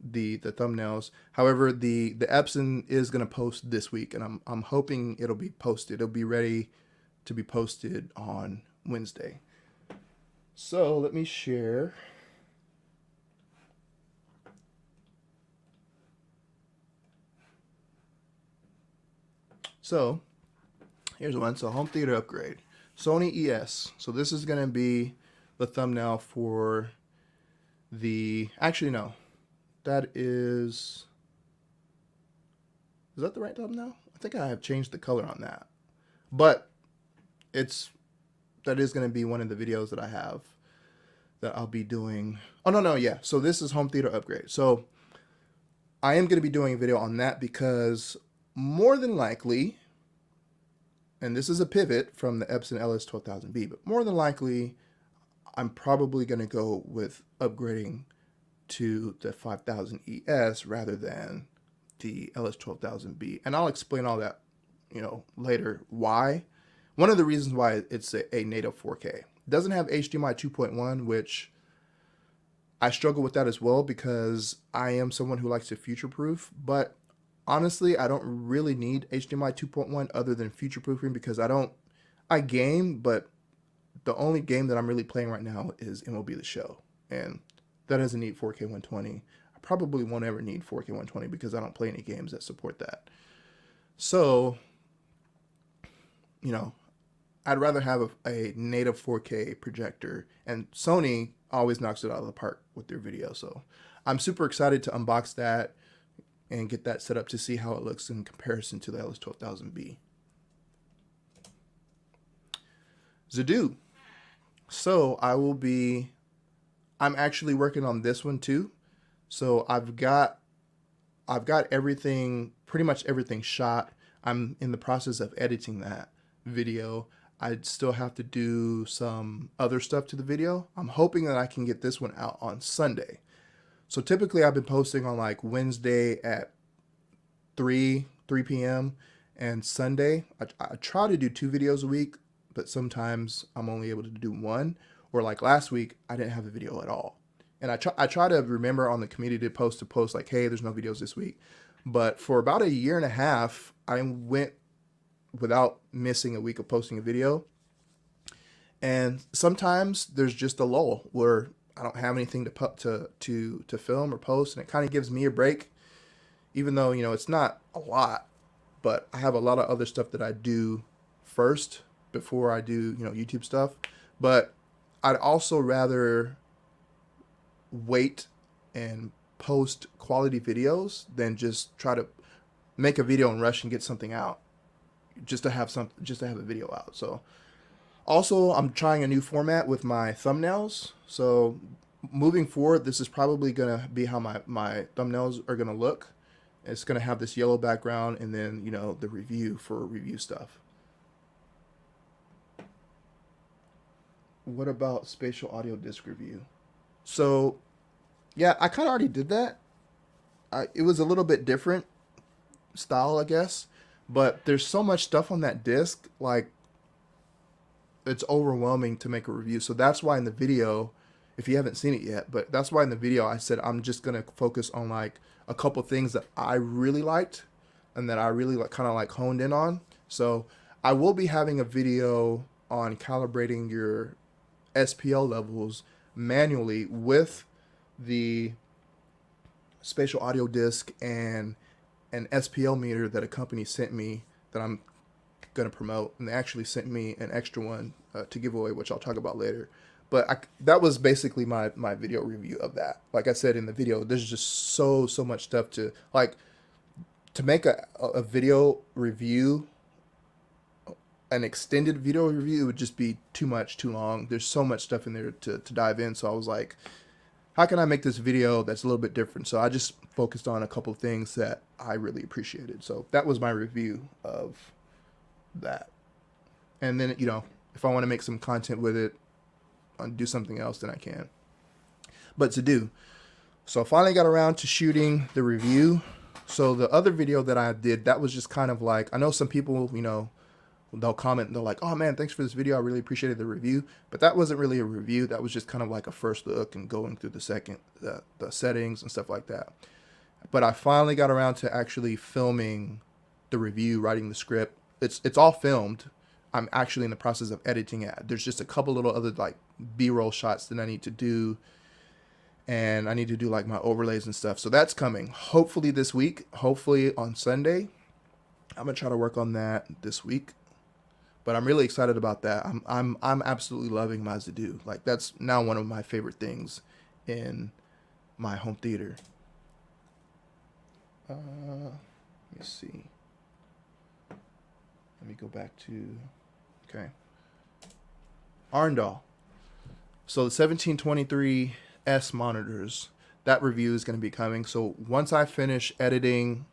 thumbnails. However, the Epson is going to post this week, and I'm hoping it'll be posted. It'll be ready to be posted on Wednesday. So let me share. So here's one. So home theater upgrade, Sony ES. So this is going to be the thumbnail for the, actually no, that is that the right thumbnail? I think I have changed the color on that, but that is going to be one of the videos that I have that I'll be doing. Oh, no, yeah. So this is home theater upgrade. So I am going to be doing a video on that because more than likely, and this is a pivot from the Epson LS12000B, but more than likely, I'm probably going to go with upgrading to the 5000 ES rather than the LS12000B. And I'll explain all that, later why. One of the reasons why it's a native 4K. It doesn't have HDMI 2.1, which I struggle with that as well because I am someone who likes to future-proof, but honestly, I don't really need HDMI 2.1 other than future-proofing because I game, but the only game that I'm really playing right now is MLB The Show, and that doesn't need 4K 120. I probably won't ever need 4K 120 because I don't play any games that support that. So, I'd rather have a native 4K projector, and Sony always knocks it out of the park with their video. So I'm super excited to unbox that and get that set up to see how it looks in comparison to the LS12000B. Zadoo. So I'm actually working on this one too. So I've got everything, pretty much everything shot. I'm in the process of editing that video. I still have to do some other stuff to the video. I'm hoping that I can get this one out on Sunday. So typically I've been posting on like Wednesday at 3 p.m. and Sunday. I try to do 2 videos a week, but sometimes I'm only able to do 1. Or like last week, I didn't have a video at all. And I try to remember on the community post to post like, hey, there's no videos this week. But for about a year and a half, I went without missing a week of posting a video. And sometimes there's just a lull where I don't have anything to film or post, and it kind of gives me a break, even though, it's not a lot, but I have a lot of other stuff that I do first before I do, YouTube stuff. But I'd also rather wait and post quality videos than just try to make a video and rush and get something out just to have a video out. So also I'm trying a new format with my thumbnails. So moving forward, this is probably going to be how my thumbnails are going to look. It's going to have this yellow background and then, the review for review stuff. What about spatial audio disc review? So yeah, I kind of already did that. It was a little bit different style, I guess, but there's so much stuff on that disc, like it's overwhelming to make a review. So that's why in the video, if you haven't seen it yet, but that's why in the video I said I'm just going to focus on like a couple things that I really liked and that I really kind of like honed in on. So I will be having a video on calibrating your SPL levels manually with the spatial audio disc and an SPL meter that a company sent me that I'm going to promote, and they actually sent me an extra one to give away, which I'll talk about later. But that was basically my video review of that. Like I said in the video, there's just so much stuff to make a video review. An extended video review would just be too long. There's so much stuff in there to dive in. So I was like, how can I make this video that's a little bit different? So I just focused on a couple of things that I really appreciated. So that was my review of that. And then, if I want to make some content with it, do something else, then I can. But to do. So I finally got around to shooting the review. So the other video that I did, that was just kind of like, I know some people, they'll comment and they're like, oh man, thanks for this video. I really appreciated the review. But that wasn't really a review. That was just kind of like a first look and going through the settings and stuff like that. But I finally got around to actually filming the review, writing the script. It's all filmed. I'm actually in the process of editing it. There's just a couple little other like B-roll shots that I need to do. And I need to do like my overlays and stuff. So that's coming hopefully this week, hopefully on Sunday. I'm going to try to work on that this week. But I'm really excited about that. I'm absolutely loving my Zadoo. Like that's now one of my favorite things in my home theater. Let me see. Let me go back to, okay. Arndal. So the 1723S monitors, that review is going to be coming. So once I finish editing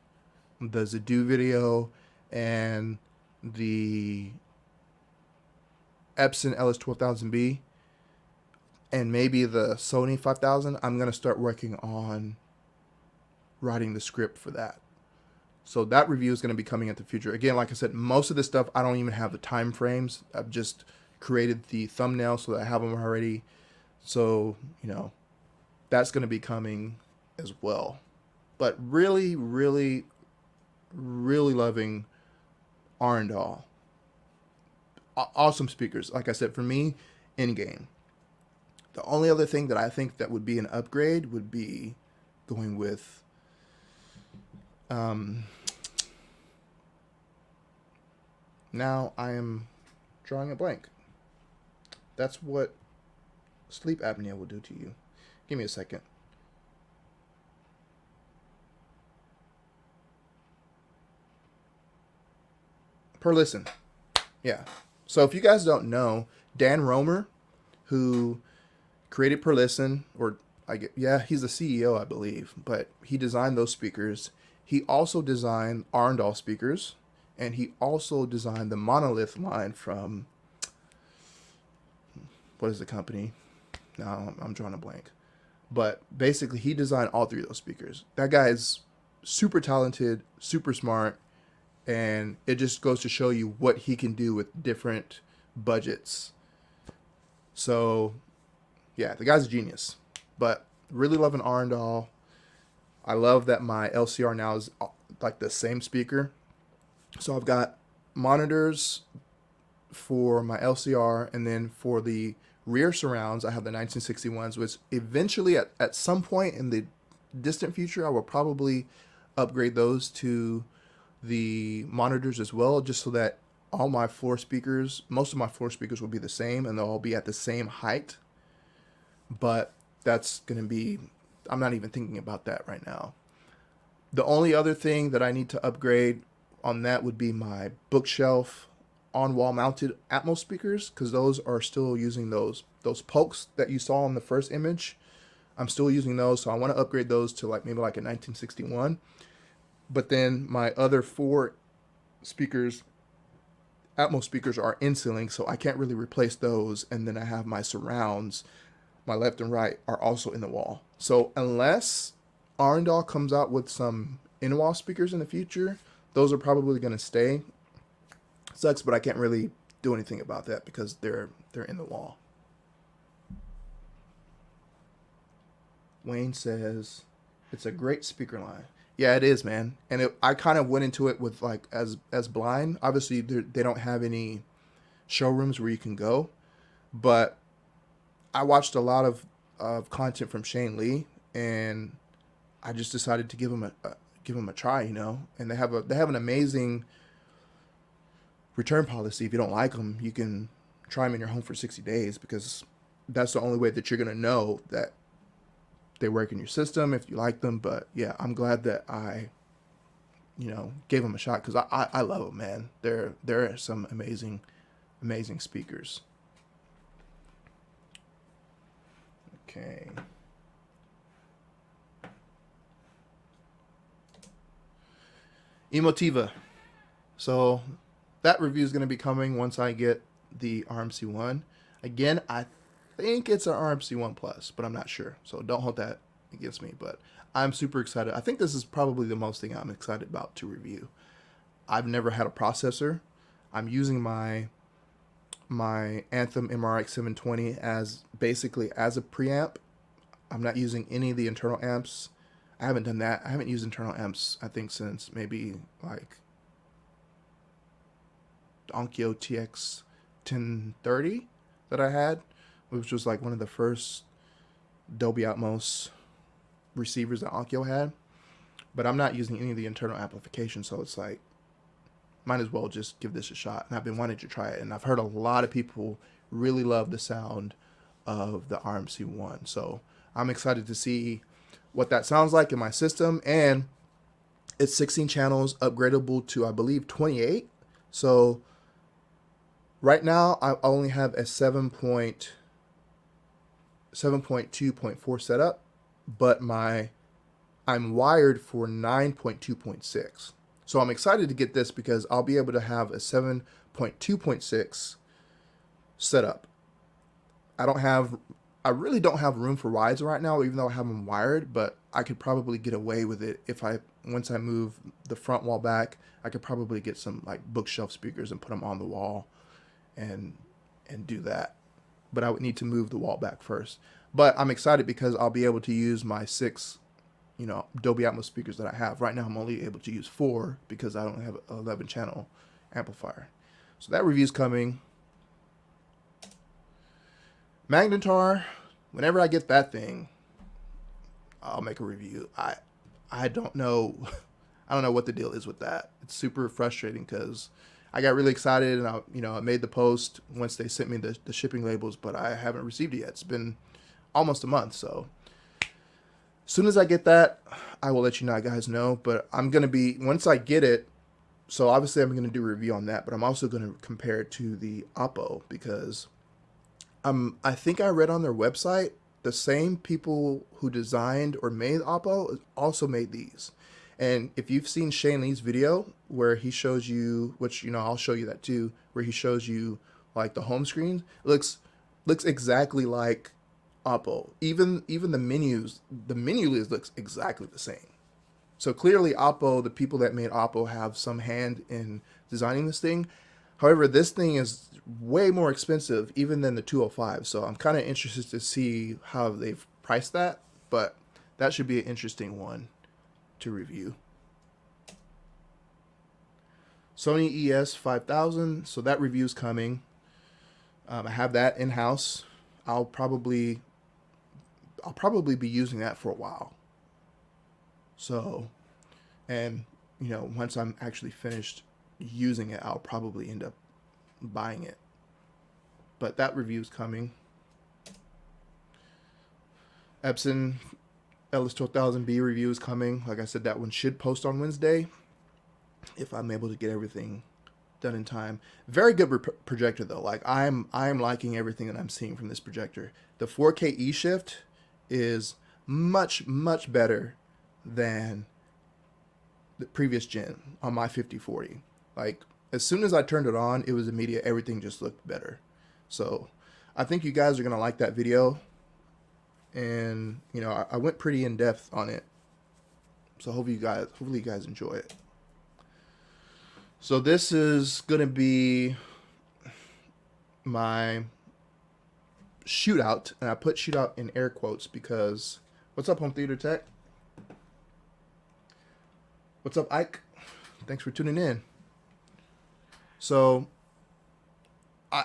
the Zadu video and the Epson LS12000B and maybe the Sony 5000, I'm going to start working on writing the script for that. So that review is going to be coming in the future. Again, like I said, most of this stuff, I don't even have the time frames. I've just created the thumbnail so that I have them already. So, you know, that's going to be coming as well. But really, really, really loving Arndal. Awesome speakers. Like I said, for me, in-game. The only other thing that I think that would be an upgrade would be going with now I am drawing a blank. That's what sleep apnea will do to you. Give me a second. Perlisten. Yeah. So if you guys don't know, Dan Romer, who created Perlisten, or yeah, he's the CEO, I believe, but he designed those speakers. He also designed Arndal speakers, and he also designed the Monolith line from, what is the company? Now I'm drawing a blank. But basically, he designed all three of those speakers. That guy is super talented, super smart, and it just goes to show you what he can do with different budgets. So, yeah, the guy's a genius. But really loving Arndal. I love that my LCR now is like the same speaker. So I've got monitors for my LCR, and then for the rear surrounds, I have the 1961s, which eventually at some point in the distant future, I will probably upgrade those to the monitors as well, just so that all my floor speakers, most of my floor speakers will be the same, and they'll all be at the same height. But that's going to be, I'm not even thinking about that right now. The only other thing that I need to upgrade on that would be my bookshelf on-wall mounted Atmos speakers, because those are still using those pokes that you saw in the first image. I'm still using those, so I want to upgrade those to like maybe like a 1961. But then my other 4 speakers, Atmos speakers, are in ceiling, so I can't really replace those. And then I have my surrounds, my left and right, are also in the wall. So unless Arndal comes out with some in-wall speakers in the future, those are probably going to stay. Sucks, but I can't really do anything about that because they're in the wall. Wayne says it's a great speaker line. Yeah, it is, man. And I kind of went into it with like as blind. Obviously, they don't have any showrooms where you can go, but I watched a lot of content from Shane Lee, and I just decided to give him a try, you know. And they have an amazing return policy. If you don't like them, you can try them in your home for 60 days, because that's the only way that you're going to know that they work in your system, if you like them. But yeah, I'm glad that I, you know, gave them a shot, because I love them, man. They're some amazing speakers. Okay. Emotiva. So that review is going to be coming once I get the RMC1. Again, I think it's an RMC1 Plus, but I'm not sure. So don't hold that against me, but I'm super excited. I think this is probably the most thing I'm excited about to review. I've never had a processor. I'm using my Anthem MRX 720 as basically as a preamp. I'm not using any of the internal amps. I haven't done that. I haven't used internal amps, I think, since maybe like the Onkyo TX 1030 that I had, which was like one of the first Dolby Atmos receivers that Onkyo had. But I'm not using any of the internal amplification, so it's like, might as well just give this a shot. And I've been wanting to try it, and I've heard a lot of people really love the sound of the RMC1. So I'm excited to see what that sounds like in my system. And It's 16 channels, upgradable to, I believe, 28. So right now I only have a 7.2.4 setup, but I'm wired for 9.2.6. So I'm excited to get this because I'll be able to have a 7.2.6 setup. I really don't have room for wides right now, even though I have them wired, but I could probably get away with it once I move the front wall back. I could probably get some like bookshelf speakers and put them on the wall and do that. But I would need to move the wall back first. But I'm excited because I'll be able to use my 6, Dolby Atmos speakers that I have. Right now I'm only able to use 4 because I don't have an 11 channel amplifier. So that review's coming. Magnetar, whenever I get that thing, I'll make a review. I don't know I don't know what the deal is with that. It's super frustrating because I got really excited and I made the post once they sent me the shipping labels, but I haven't received it yet. It's been almost a month, so as soon as I get that, I will let you guys know. But I'm gonna be, once I get it, so obviously I'm gonna do a review on that, but I'm also gonna compare it to the Oppo because I think I read on their website the same people who designed or made Oppo also made these. And if you've seen Shane Lee's video where he shows you, which I'll show you that too, where he shows you like the home screen, it looks exactly like Oppo. Even the menu looks exactly the same. So clearly Oppo, the people that made Oppo have some hand in designing this thing. However, this thing is way more expensive even than the 205. So I'm kind of interested to see how they've priced that, but that should be an interesting one to review. Sony ES5000, so that review's coming. I have that in-house. I'll probably be using that for a while. So, and once I'm actually finished using it, I'll probably end up buying it. But that review's coming. Epson LS12000B review is coming. Like I said, that one should post on Wednesday if I'm able to get everything done in time. Very good projector though. Like I'm liking everything that I'm seeing from this projector. The 4K E-shift is much better than the previous gen on my 5040. Like as soon as I turned it on, it was immediate. Everything just looked better. So I think you guys are gonna like that video. And I went pretty in depth on it, so hopefully you guys enjoy it. So this is gonna be my shootout, and I put shootout in air quotes because what's up, Home Theater Tech? What's up, Ike? Thanks for tuning in. So I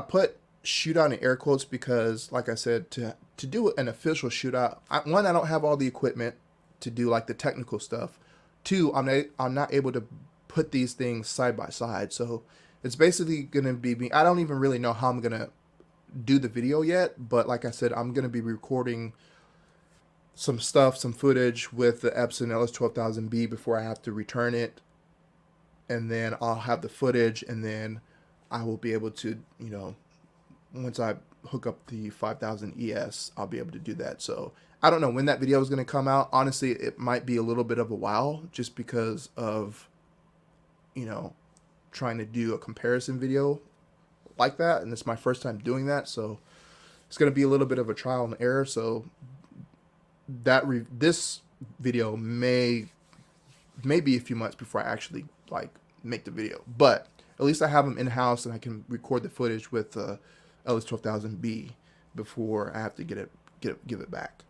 put shootout in air quotes because, like I said, to do an official shootout, one, I don't have all the equipment to do like the technical stuff. Two, I'm not able to put these things side by side. So it's basically gonna be me. I don't even really know how I'm gonna do the video yet, but like I said, I'm gonna be recording some footage with the Epson LS12000B before I have to return it, and then I'll have the footage, and then I will be able to, once I hook up the 5000 ES, I'll be able to do that. So I don't know when that video is going to come out. Honestly, it might be a little bit of a while just because of, trying to do a comparison video like that. And it's my first time doing that. So it's going to be a little bit of a trial and error. So this video may be a few months before I actually make the video, but at least I have them in-house and I can record the footage with the LS12000B before I have to give it back.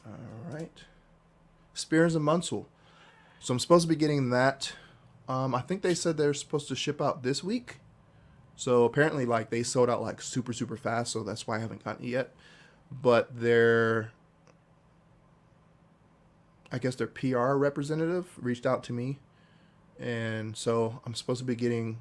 All right, Spears and Munsell. So I'm supposed to be getting that. I think they said they're supposed to ship out this week. So apparently, they sold out super fast. So that's why I haven't gotten it yet. But I guess their PR representative reached out to me. And so I'm supposed to be getting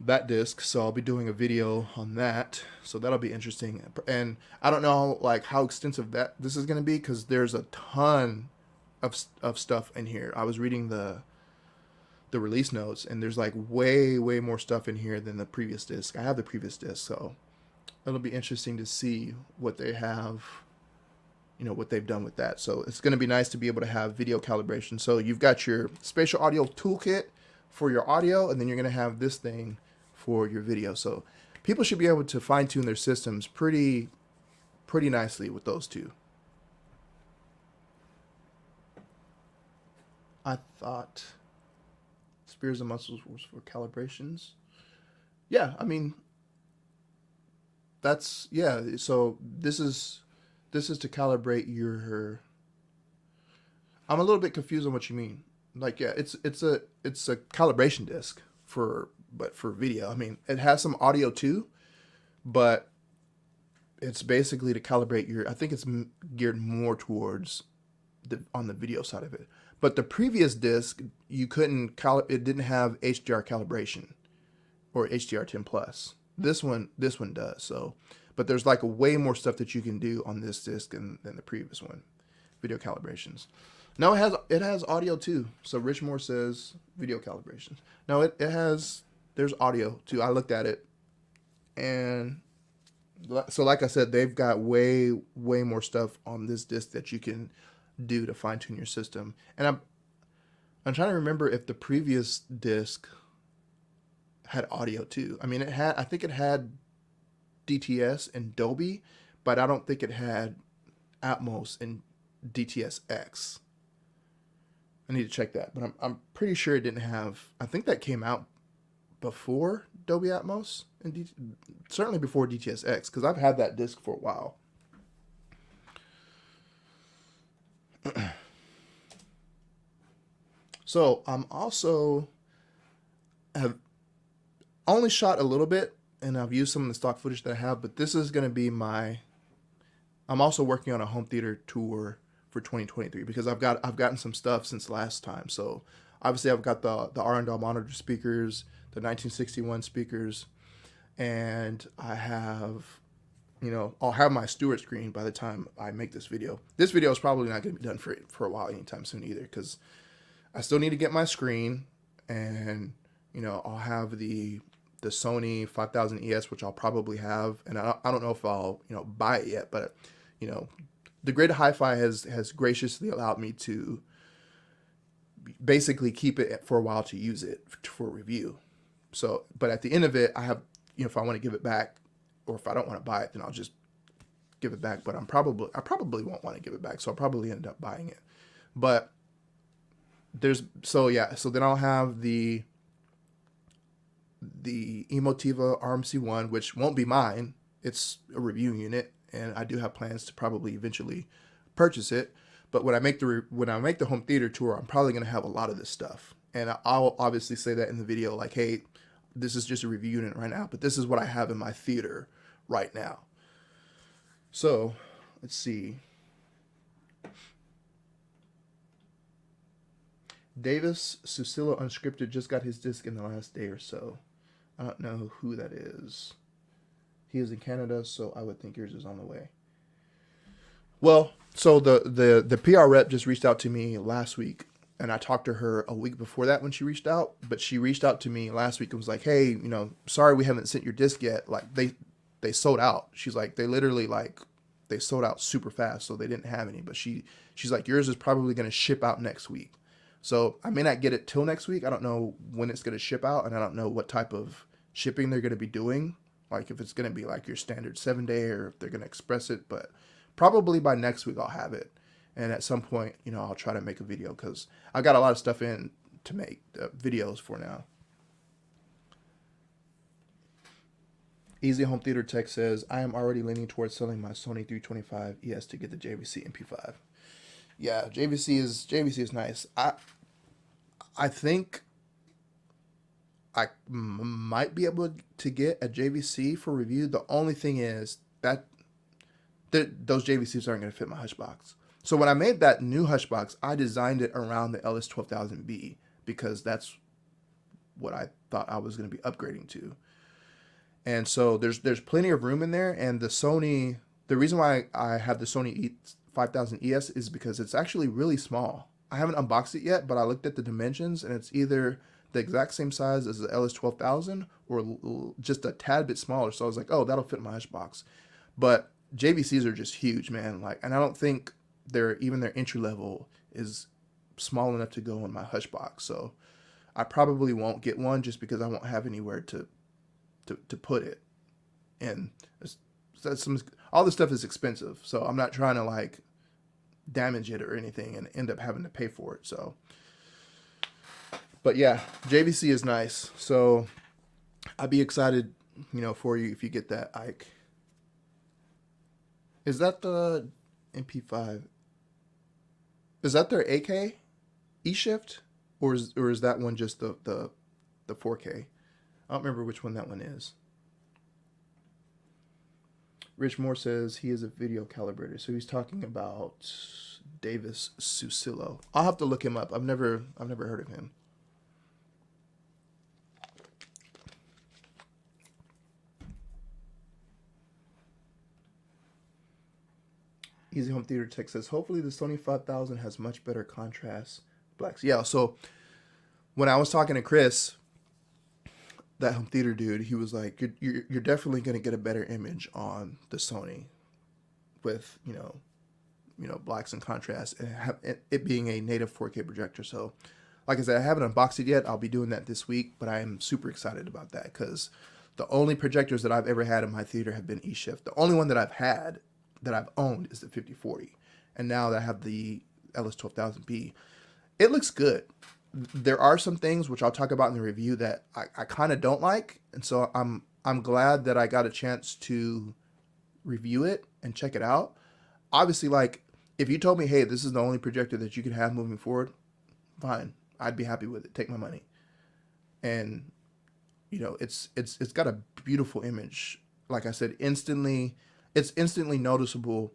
that disc, so I'll be doing a video on that. So that'll be interesting. And I don't know like how extensive that this is going to be, because there's a ton of stuff in here. I was reading the release notes, and there's like way more stuff in here than the previous disc. I have the previous disc, so it'll be interesting to see what they have, you know, what they've done with that. So it's going to be nice to be able to have video calibration. So you've got your spatial audio toolkit for your audio, and then you're going to have this thing for your video. So people should be able to fine tune their systems pretty nicely with those two. I thought Spears and Muscles was for calibrations. Yeah, I mean, that's, yeah. So this is to calibrate your. I'm a little bit confused on what you mean. Like, yeah, it's a calibration disc but for video. I mean, it has some audio too, but it's basically to calibrate your. I think it's geared more towards on the video side of it. But the previous disc, you couldn't it didn't have HDR calibration or HDR10 plus. This one does. So, but there's like way more stuff that you can do on this disc than the previous one, video calibrations. No, it has audio too. So Rich Moore says video calibrations. No, there's audio too. I looked at it, and so like I said, they've got way more stuff on this disc that you can do to fine tune your system. And I'm trying to remember if the previous disc had audio too. I mean, I think it had DTS and Dolby, but I don't think it had Atmos and DTS-X. I need to check that, but I'm pretty sure it didn't have. I think that came out before Dolby Atmos and certainly before DTS-X, because I've had that disc for a while. So I'm also have only shot a little bit, and I've used some of the stock footage that I have, but this is going to be I'm also working on a home theater tour for 2023, because I've gotten some stuff since last time. So obviously I've got the R&D monitor speakers, the 1961 speakers, and I have, you know, I'll have my Stewart screen by the time I make this video. This video is probably not going to be done for a while anytime soon either, because I still need to get my screen, and, you know, I'll have the Sony 5000 ES, which I'll probably have, and I don't know if I'll, you know, buy it yet, but, you know, the Great Hi-Fi has graciously allowed me to basically keep it for a while to use it for review. So, but at the end of it, I have, you know, if I want to give it back, or if I don't want to buy it, then I'll just give it back. But I probably won't want to give it back, so I'll probably end up buying it. But so then I'll have the Emotiva RMC1, which won't be mine. It's a review unit, and I do have plans to probably eventually purchase it. But when I make the home theater tour, I'm probably going to have a lot of this stuff, and I'll obviously say that in the video, like, hey, this is just a review unit right now, but this is what I have in my theater right now. So let's see. Davis Susilo Unscripted just got his disc in the last day or so. I don't know who that is. He is in Canada, so I would think yours is on the way. Well, so the PR rep just reached out to me last week, and I talked to her a week before that when she reached out. But she reached out to me last week and was like, "Hey, you know, sorry we haven't sent your disc yet. Like they sold out." She's like, they literally they sold out super fast, so they didn't have any. But she's like, yours is probably going to ship out next week. So I may not get it till next week. I don't know when it's going to ship out, and I don't know what type of shipping they're going to be doing. Like if it's going to be like your standard 7-day, or if they're going to express it. But probably by next week I'll have it. And at some point, you know, I'll try to make a video, because I got a lot of stuff in to make videos for now. Easy Home Theater Tech says, I am already leaning towards selling my Sony 325 ES to get the JVC MP5. Yeah, JVC is nice. I think I might be able to get a JVC for review. The only thing is that those JVCs aren't going to fit my hush box. So when I made that new hush box, I designed it around the LS12000B, because that's what I thought I was going to be upgrading to. And so there's plenty of room in there. And the Sony, the reason why I have the Sony 5000 ES is because it's actually really small. I haven't unboxed it yet, but I looked at the dimensions and it's either the exact same size as the LS12000 or just a tad bit smaller. So I was like, oh, that'll fit my hush box. But JVCs are just huge, man. Like, and I don't think even their entry level is small enough to go in my hush box. So I probably won't get one just because I won't have anywhere to put it. And all this stuff is expensive, so I'm not trying to like damage it or anything and end up having to pay for it. So, but yeah, JVC is nice. So I'd be excited, you know, for you if you get that Ike. Is that the MP5? Is that their 8K E-Shift, or is that one just the 4K? I don't remember which one that one is. Rich Moore says he is a video calibrator, so he's talking about Davis Susillo. I'll have to look him up. I've never heard of him. Easy Home Theater Tech says, hopefully the Sony 5000 has much better contrast blacks. Yeah, so when I was talking to Chris, that home theater dude, he was like, you're definitely going to get a better image on the Sony with, you know, blacks and contrast, and it being a native 4K projector. So like I said, I haven't unboxed it yet. I'll be doing that this week, but I am super excited about that because the only projectors that I've ever had in my theater have been E-Shift. The only one that I've had that I've owned is the 5040. And now that I have the LS12000B, it looks good. There are some things which I'll talk about in the review that I kind of don't like. And so I'm glad that I got a chance to review it and check it out. Obviously, like, if you told me, hey, this is the only projector that you can have moving forward, fine. I'd be happy with it. Take my money. And, you know, it's got a beautiful image. Like I said, it's instantly noticeable.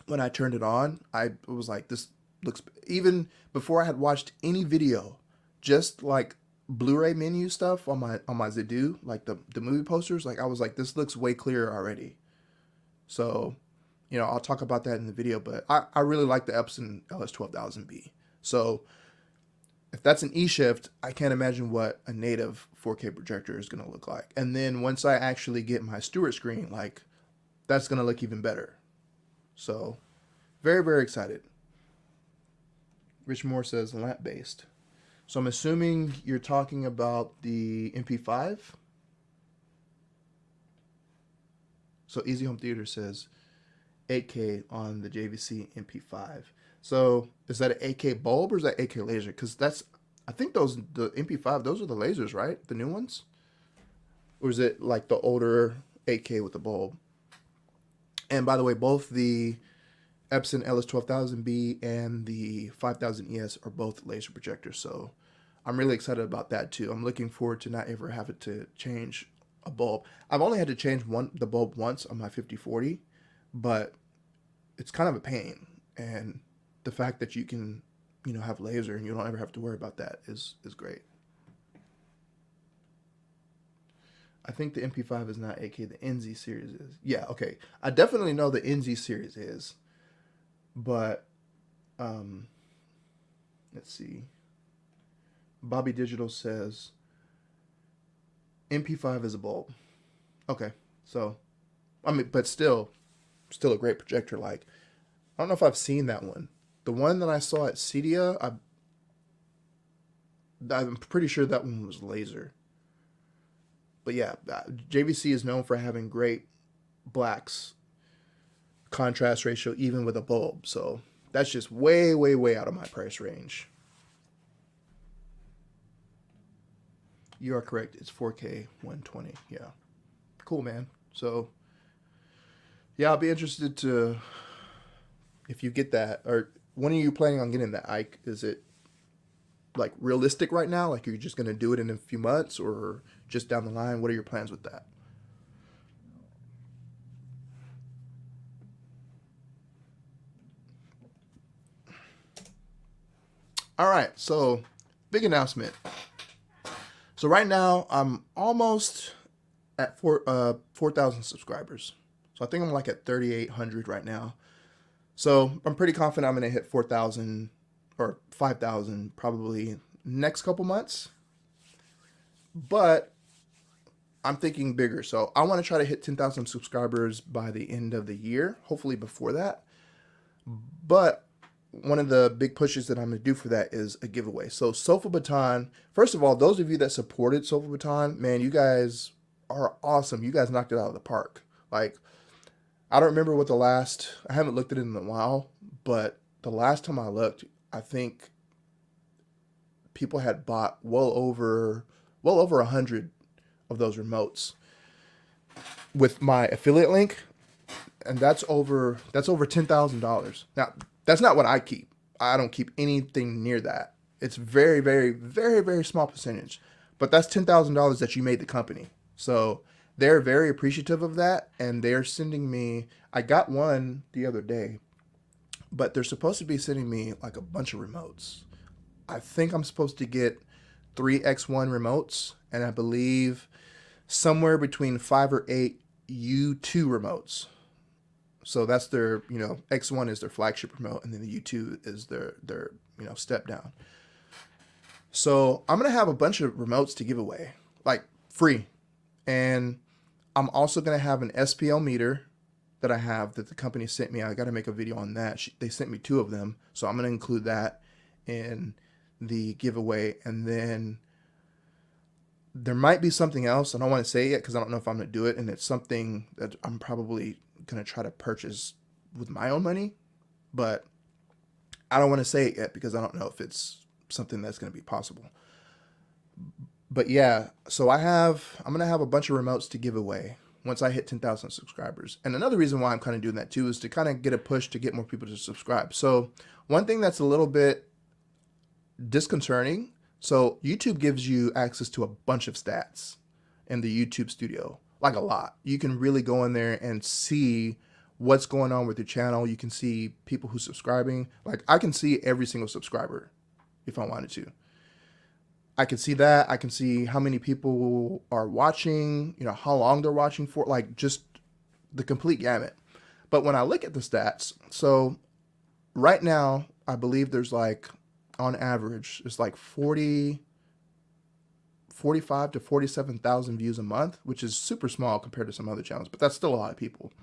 When I turned it on, I was like, this looks, even before I had watched any video, just like Blu-ray menu stuff on my Zedu, like the movie posters, like I was like, this looks way clearer already. So, you know, I'll talk about that in the video, but I really like the Epson LS12000B. So if that's an E-Shift, I can't imagine what a native 4K projector is going to look like. And then once I actually get my Stewart screen, like, that's going to look even better. So very, very excited. Rich Moore says lamp based. So I'm assuming you're talking about the MP5. So Easy Home Theater says 8K on the JVC MP5. So is that an 8K bulb or is that 8K laser? Because that's, I think the MP5, those are the lasers, right? The new ones? Or is it like the older 8K with the bulb? And by the way, both the Epson LS12000B and the 5000 ES are both laser projectors, so I'm really excited about that too. I'm looking forward to not ever having to change a bulb. I've only had to change the bulb once on my 5040, but it's kind of a pain. And the fact that you can, you know, have laser and you don't ever have to worry about that is great. I think the MP5 is not 8K. The NZ series is. Yeah, okay. I definitely know the NZ series is. But, let's see. Bobby Digital says MP5 is a bulb. Okay, so, I mean, but still a great projector. Like, I don't know if I've seen that one. The one that I saw at Cedia, I'm pretty sure that one was laser. But yeah, JVC is known for having great blacks contrast ratio even with a bulb, so that's just way out of my price range. You are correct, it's 4K 120. Yeah, cool, man. So yeah, I'll be interested to, if you get that, or when are you planning on getting that Ike? Is it like realistic right now, like you're just gonna do it in a few months, or just down the line? What are your plans with that? All right, so big announcement. So right now I'm almost at 4,000 subscribers. So I think I'm like at 3,800 right now. So I'm pretty confident I'm gonna hit 4,000 or 5,000 probably next couple months. But I'm thinking bigger. So I want to try to hit 10,000 subscribers by the end of the year, hopefully before that. But one of the big pushes that I'm going to do for that is a giveaway. So SofaBaton, first of all, those of you that supported SofaBaton, man, you guys are awesome. You guys knocked it out of the park. Like, I don't remember what I haven't looked at it in a while, but the last time I looked, I think people had bought well over 100 of those remotes with my affiliate link, and that's over $10,000. Now, that's not what I keep. I don't keep anything near that. It's very, very, very, very small percentage, but that's $10,000 that you made the company. So they're very appreciative of that, and they're sending me. I got one the other day, but they're supposed to be sending me like a bunch of remotes. I think I'm supposed to get 3 X1 remotes, and I believe somewhere between 5 or 8 U2 remotes. So that's their, X1 is their flagship remote, and then the U2 is their step down. So I'm going to have a bunch of remotes to give away, like free. And I'm also going to have an SPL meter that I have that the company sent me. I got to make a video on that. They sent me 2 of them. So I'm going to include that in the giveaway. And then there might be something else. I don't want to say it yet because I don't know if I'm going to do it. And it's something that I'm probably going to try to purchase with my own money. But I don't want to say it yet because I don't know if it's something that's going to be possible. But yeah, so I'm going to have a bunch of remotes to give away once I hit 10,000 subscribers. And another reason why I'm kind of doing that too is to kind of get a push to get more people to subscribe. So one thing that's a little bit disconcerting, so YouTube gives you access to a bunch of stats in the YouTube studio, like a lot. You can really go in there and see what's going on with your channel. You can see people who's subscribing. Like I can see every single subscriber if I wanted to. I can see that. I can see how many people are watching, how long they're watching for, like just the complete gamut. But when I look at the stats, so right now, I believe there's like, on average, it's like 45 to 47,000 views a month, which is super small compared to some other channels, but that's still a lot of people.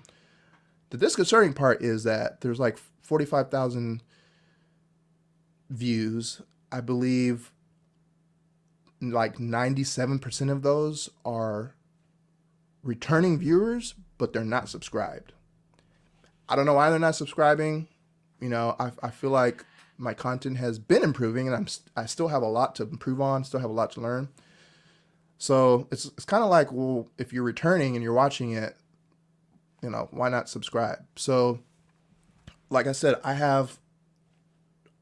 The disconcerting part is that there's like 45,000 views. I believe like 97% of those are returning viewers, but they're not subscribed. I don't know why they're not subscribing. I feel like my content has been improving, and I still have a lot to improve on, still have a lot to learn. So it's kind of like, well, if you're returning and you're watching it, why not subscribe? So like I said, I have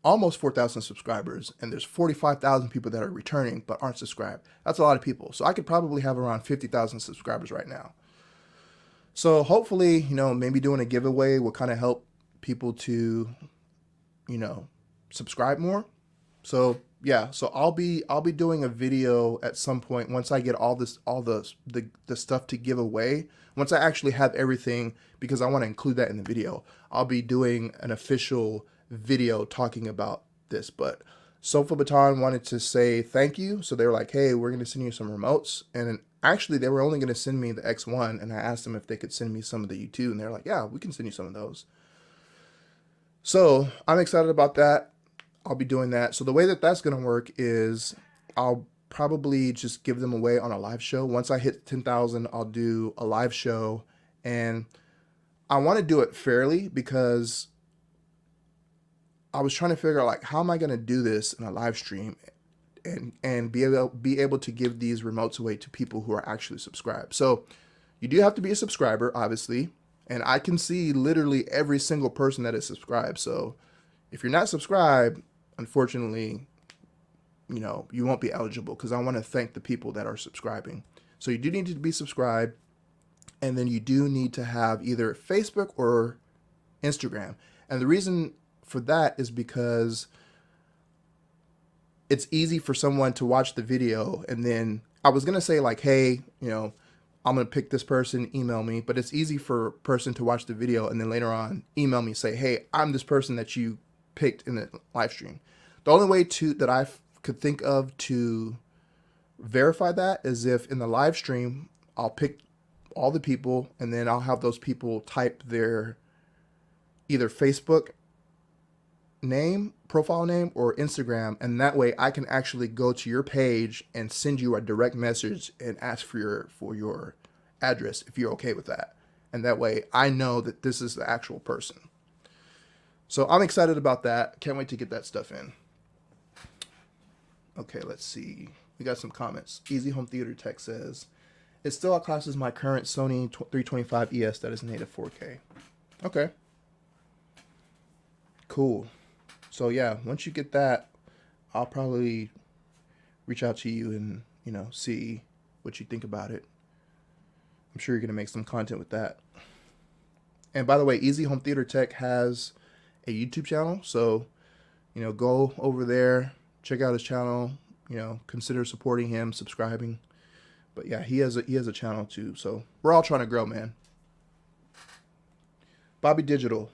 almost 4,000 subscribers, and there's 45,000 people that are returning but aren't subscribed. That's a lot of people. So I could probably have around 50,000 subscribers right now. So hopefully, maybe doing a giveaway will kind of help people to, subscribe more. So yeah, so I'll be doing a video at some point once I get all the stuff to give away. Once I actually have everything, because I want to include that in the video, I'll be doing an official video talking about this. But SofaBaton wanted to say thank you, so they were like, hey, we're going to send you some remotes. And actually they were only going to send me the X1, and I asked them if they could send me some of the U2, and they're like, yeah, we can send you some of those. So I'm excited about that. I'll be doing that. So the way that that's going to work is I'll probably just give them away on a live show. Once I hit 10,000, I'll do a live show, and I want to do it fairly because I was trying to figure out, like, how am I going to do this in a live stream and be able to give these remotes away to people who are actually subscribed. So you do have to be a subscriber, obviously, and I can see literally every single person that is subscribed. So if you're not subscribed, unfortunately, you won't be eligible, because I want to thank the people that are subscribing. So you do need to be subscribed, and then you do need to have either Facebook or Instagram. And the reason for that is because it's easy for someone to watch the video and then I was gonna say like, hey, you know, I'm gonna pick this person, email me, but it's easy for a person to watch the video and then later on email me, say, hey, I'm this person that you picked in the live stream. The only way that I could think of to verify that is if in the live stream I'll pick all the people and then I'll have those people type their either Facebook name, profile name, or Instagram, and that way I can actually go to your page and send you a direct message and ask for your address if you're okay with that. And that way I know that this is the actual person. So I'm excited about that. Can't wait to get that stuff in. Okay, let's see. We got some comments. Easy Home Theater Tech says, it still outclasses my current Sony 325 ES that is native 4K. Okay. Cool. So yeah, once you get that, I'll probably reach out to you and, you know, see what you think about it. I'm sure you're going to make some content with that. And by the way, Easy Home Theater Tech has a YouTube channel. So, you know, go over there, check out his channel, you know, consider supporting him, subscribing. But yeah, he has a channel too. So we're all trying to grow, man. Bobby Digital.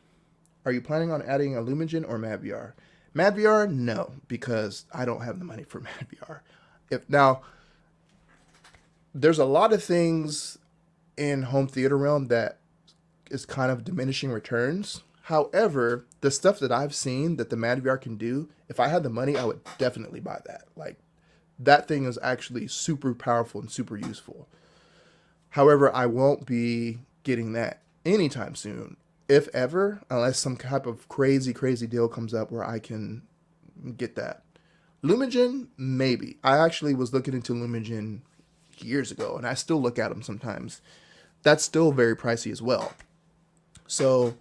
Are you planning on adding a Lumigen or MadVR? MadVR, no, because I don't have the money for MadVR. Now, there's a lot of things in home theater realm that is kind of diminishing returns. However, the stuff that I've seen that the MadVR can do, if I had the money, I would definitely buy that. Like, that thing is actually super powerful and super useful. However, I won't be getting that anytime soon. If ever, unless some type of crazy deal comes up where I can get that. Lumigen, maybe. I actually was looking into Lumigen years ago, and I still look at them sometimes. That's still very pricey as well. So,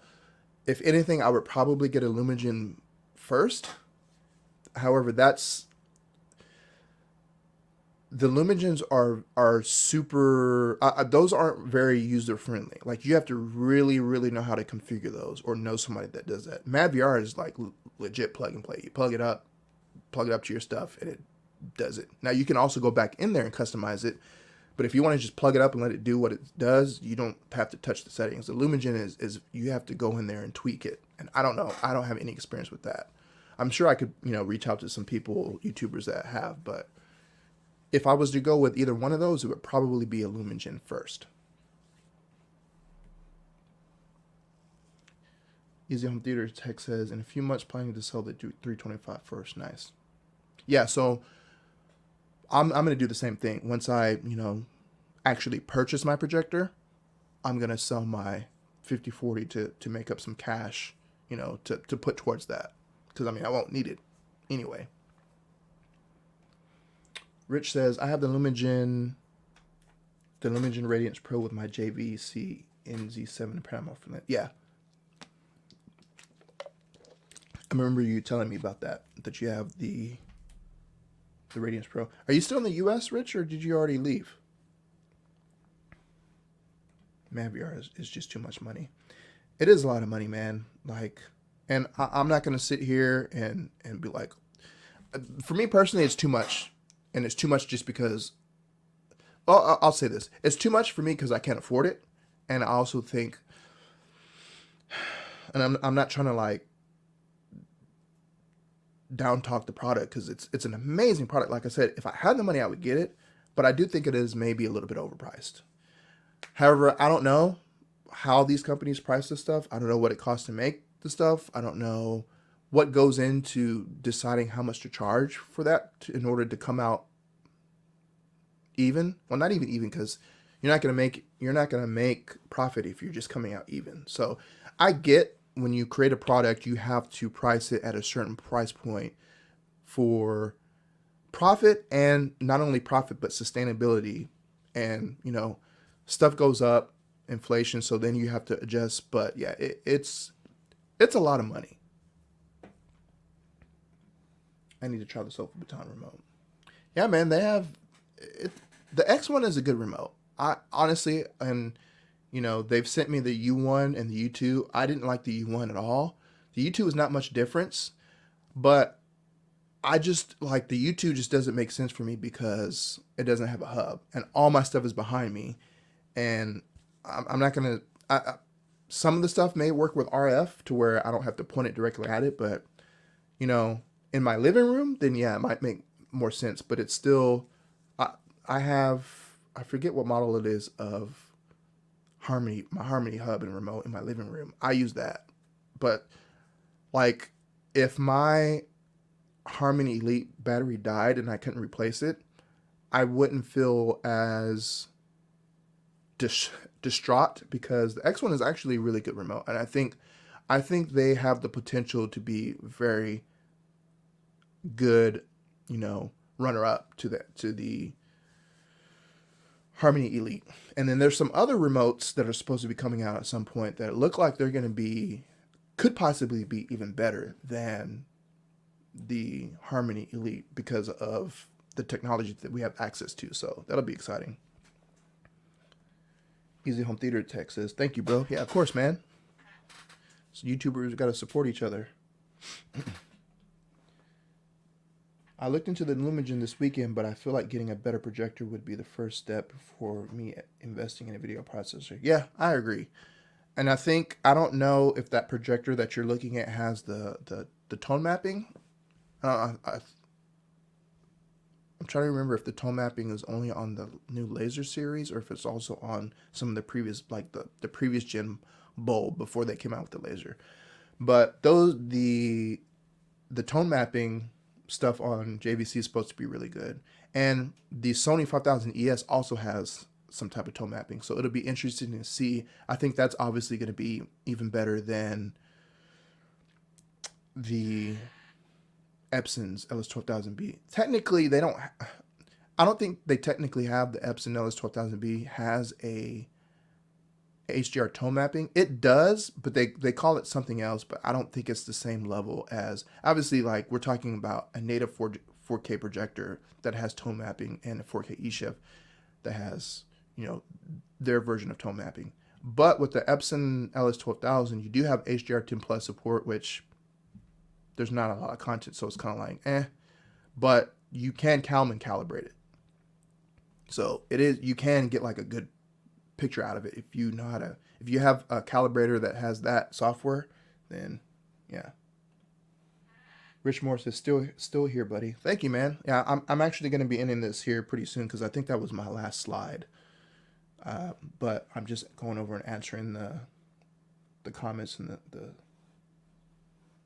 if anything, I would probably get a Lumigen first. However, the Lumigens are super, those aren't very user friendly. Like, you have to really know how to configure those or know somebody that does that. MadVR is like legit plug and play. You plug it up to your stuff and it does it. Now you can also go back in there and customize it, but if you want to just plug it up and let it do what it does, you don't have to touch the settings. The Lumigen is you have to go in there and tweak it. And I don't know. I don't have any experience with that. I'm sure I could, you know, reach out to some people, YouTubers that have, but if I was to go with either one of those, it would probably be a Lumigen first. Easy Home Theater Tech says, in a few months planning to sell the 325 first. Nice. Yeah, so I'm going to do the same thing. Once I, you know, actually purchase my projector, I'm going to sell my 5040 to make up some cash, you know, to put towards that. Because, I mean, I won't need it anyway. Rich says, I have the Lumigen Radiance Pro with my JVC NZ7 panel from that. Yeah. I remember you telling me about that you have the Radiance Pro. Are you still in the US, Rich, or did you already leave? MadVR is just too much money. It is a lot of money, man. Like, and I'm not going to sit here and be like, for me personally, it's too much. And it's too much just because, well, I'll say this. It's too much for me because I can't afford it. And I also think, and I'm not trying to like down talk the product because it's an amazing product. Like I said, if I had the money, I would get it. But I do think it is maybe a little bit overpriced. However, I don't know how these companies price this stuff. I don't know what it costs to make the stuff. I don't know what goes into deciding how much to charge for that in order to come out even. Well, not even because you're not going to make profit if you're just coming out even. So I get when you create a product, you have to price it at a certain price point for profit, and not only profit, but sustainability. And, you know, stuff goes up, inflation. So then you have to adjust. But yeah, it's a lot of money. I need to try the SofaBaton remote. Yeah, man, they have it. The X1 is a good remote. I honestly, and you know, they've sent me the U1 and the U2. I didn't like the U1 at all. The U2 is not much difference, but I just like the YouTube just doesn't make sense for me because it doesn't have a hub and all my stuff is behind me. And I'm not gonna. Some of the stuff may work with RF to where I don't have to point it directly at it, but you know, in my living room, then yeah, it might make more sense. But it's still, I have, I forget what model it is of Harmony, my Harmony hub and remote in my living room. I use that, but like if my Harmony Elite battery died and I couldn't replace it, I wouldn't feel as distraught because the X1 is actually a really good remote, and I think they have the potential to be very good, you know, runner up to the Harmony Elite. And then there's some other remotes that are supposed to be coming out at some point that look like they're going to be, could possibly be even better than the Harmony Elite because of the technology that we have access to. So that'll be exciting. Easy Home Theater Tech says, thank you, bro. Yeah, of course, man. So YouTubers got to support each other. I looked into the Lumigen this weekend, but I feel like getting a better projector would be the first step for me investing in a video processor. Yeah, I agree. And I think, I don't know if that projector that you're looking at has the tone mapping. I'm trying to remember if the tone mapping is only on the new laser series or if it's also on some of the previous, like the previous gen bulb before they came out with the laser. But the tone mapping stuff on JVC is supposed to be really good. And the Sony 5000 ES also has some type of tone mapping. So it'll be interesting to see. I think that's obviously going to be even better than the Epson's LS12000B. Technically, they don't, I don't think they technically have the Epson LS12000B has a HDR tone mapping. It does, but they call it something else, but I don't think it's the same level as, obviously, like we're talking about a native 4K projector that has tone mapping and a 4K eShift that has, you know, their version of tone mapping. But with the Epson LS12000, you do have HDR10 Plus support, which there's not a lot of content, so it's kind of like, but you can Kalman calibrate it. So it is, you can get like a good picture out of it if you know how to, if you have a calibrator that has that software, then yeah. Rich Moore says, still here, buddy. Thank you, man. Yeah, I'm actually going to be ending this here pretty soon because I think that was my last slide. But I'm just going over and answering the comments and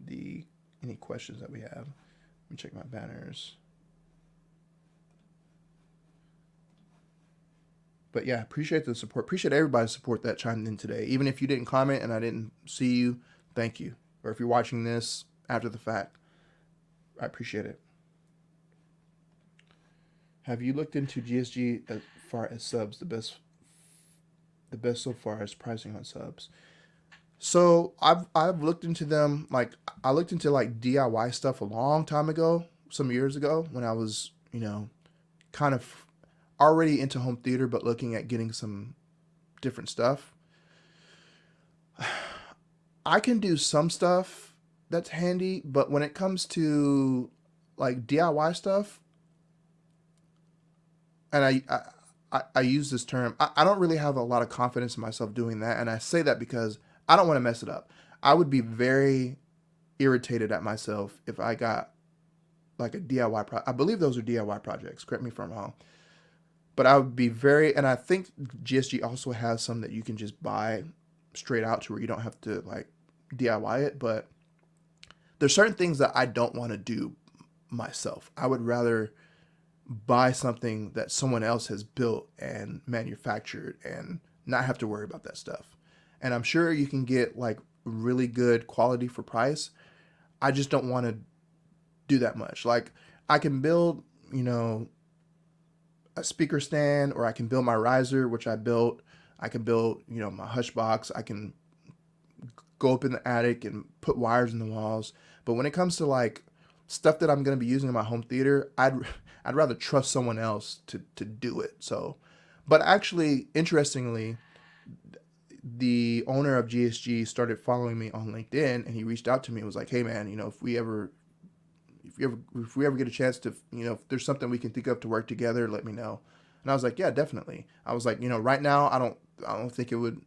the any questions that we have. Let me check my banners. But yeah, appreciate the support. Appreciate everybody's support that chimed in today. Even if you didn't comment and I didn't see you, thank you. Or if you're watching this after the fact, I appreciate it. Have you looked into GSG as far as subs? The best so far as pricing on subs. So I've looked into them. Like I looked into like DIY stuff a long time ago, some years ago when I was, you know, kind of already into home theater, but looking at getting some different stuff. I can do some stuff that's handy, but when it comes to like DIY stuff, and I use this term, I don't really have a lot of confidence in myself doing that. And I say that because I don't want to mess it up. I would be very irritated at myself if I got like a DIY I believe those are DIY projects. Correct me if I'm wrong. But I would be very, and I think GSG also has some that you can just buy straight out to where you don't have to like DIY it. But there's certain things that I don't want to do myself. I would rather buy something that someone else has built and manufactured and not have to worry about that stuff. And I'm sure you can get like really good quality for price. I just don't want to do that much. Like I can build, you know, a speaker stand, or I can build my riser, which I built. I can build, you know, my hush box. I can go up in the attic and put wires in the walls. But when it comes to like stuff that I'm going to be using in my home theater, I'd rather trust someone else to do it. So, but actually, interestingly, the owner of GSG started following me on LinkedIn, and he reached out to me and was like, hey man, you know, if we ever if we ever get a chance to, if there's something we can think of to work together, let me know. And I was like, yeah, definitely. I was like, right now I don't think it would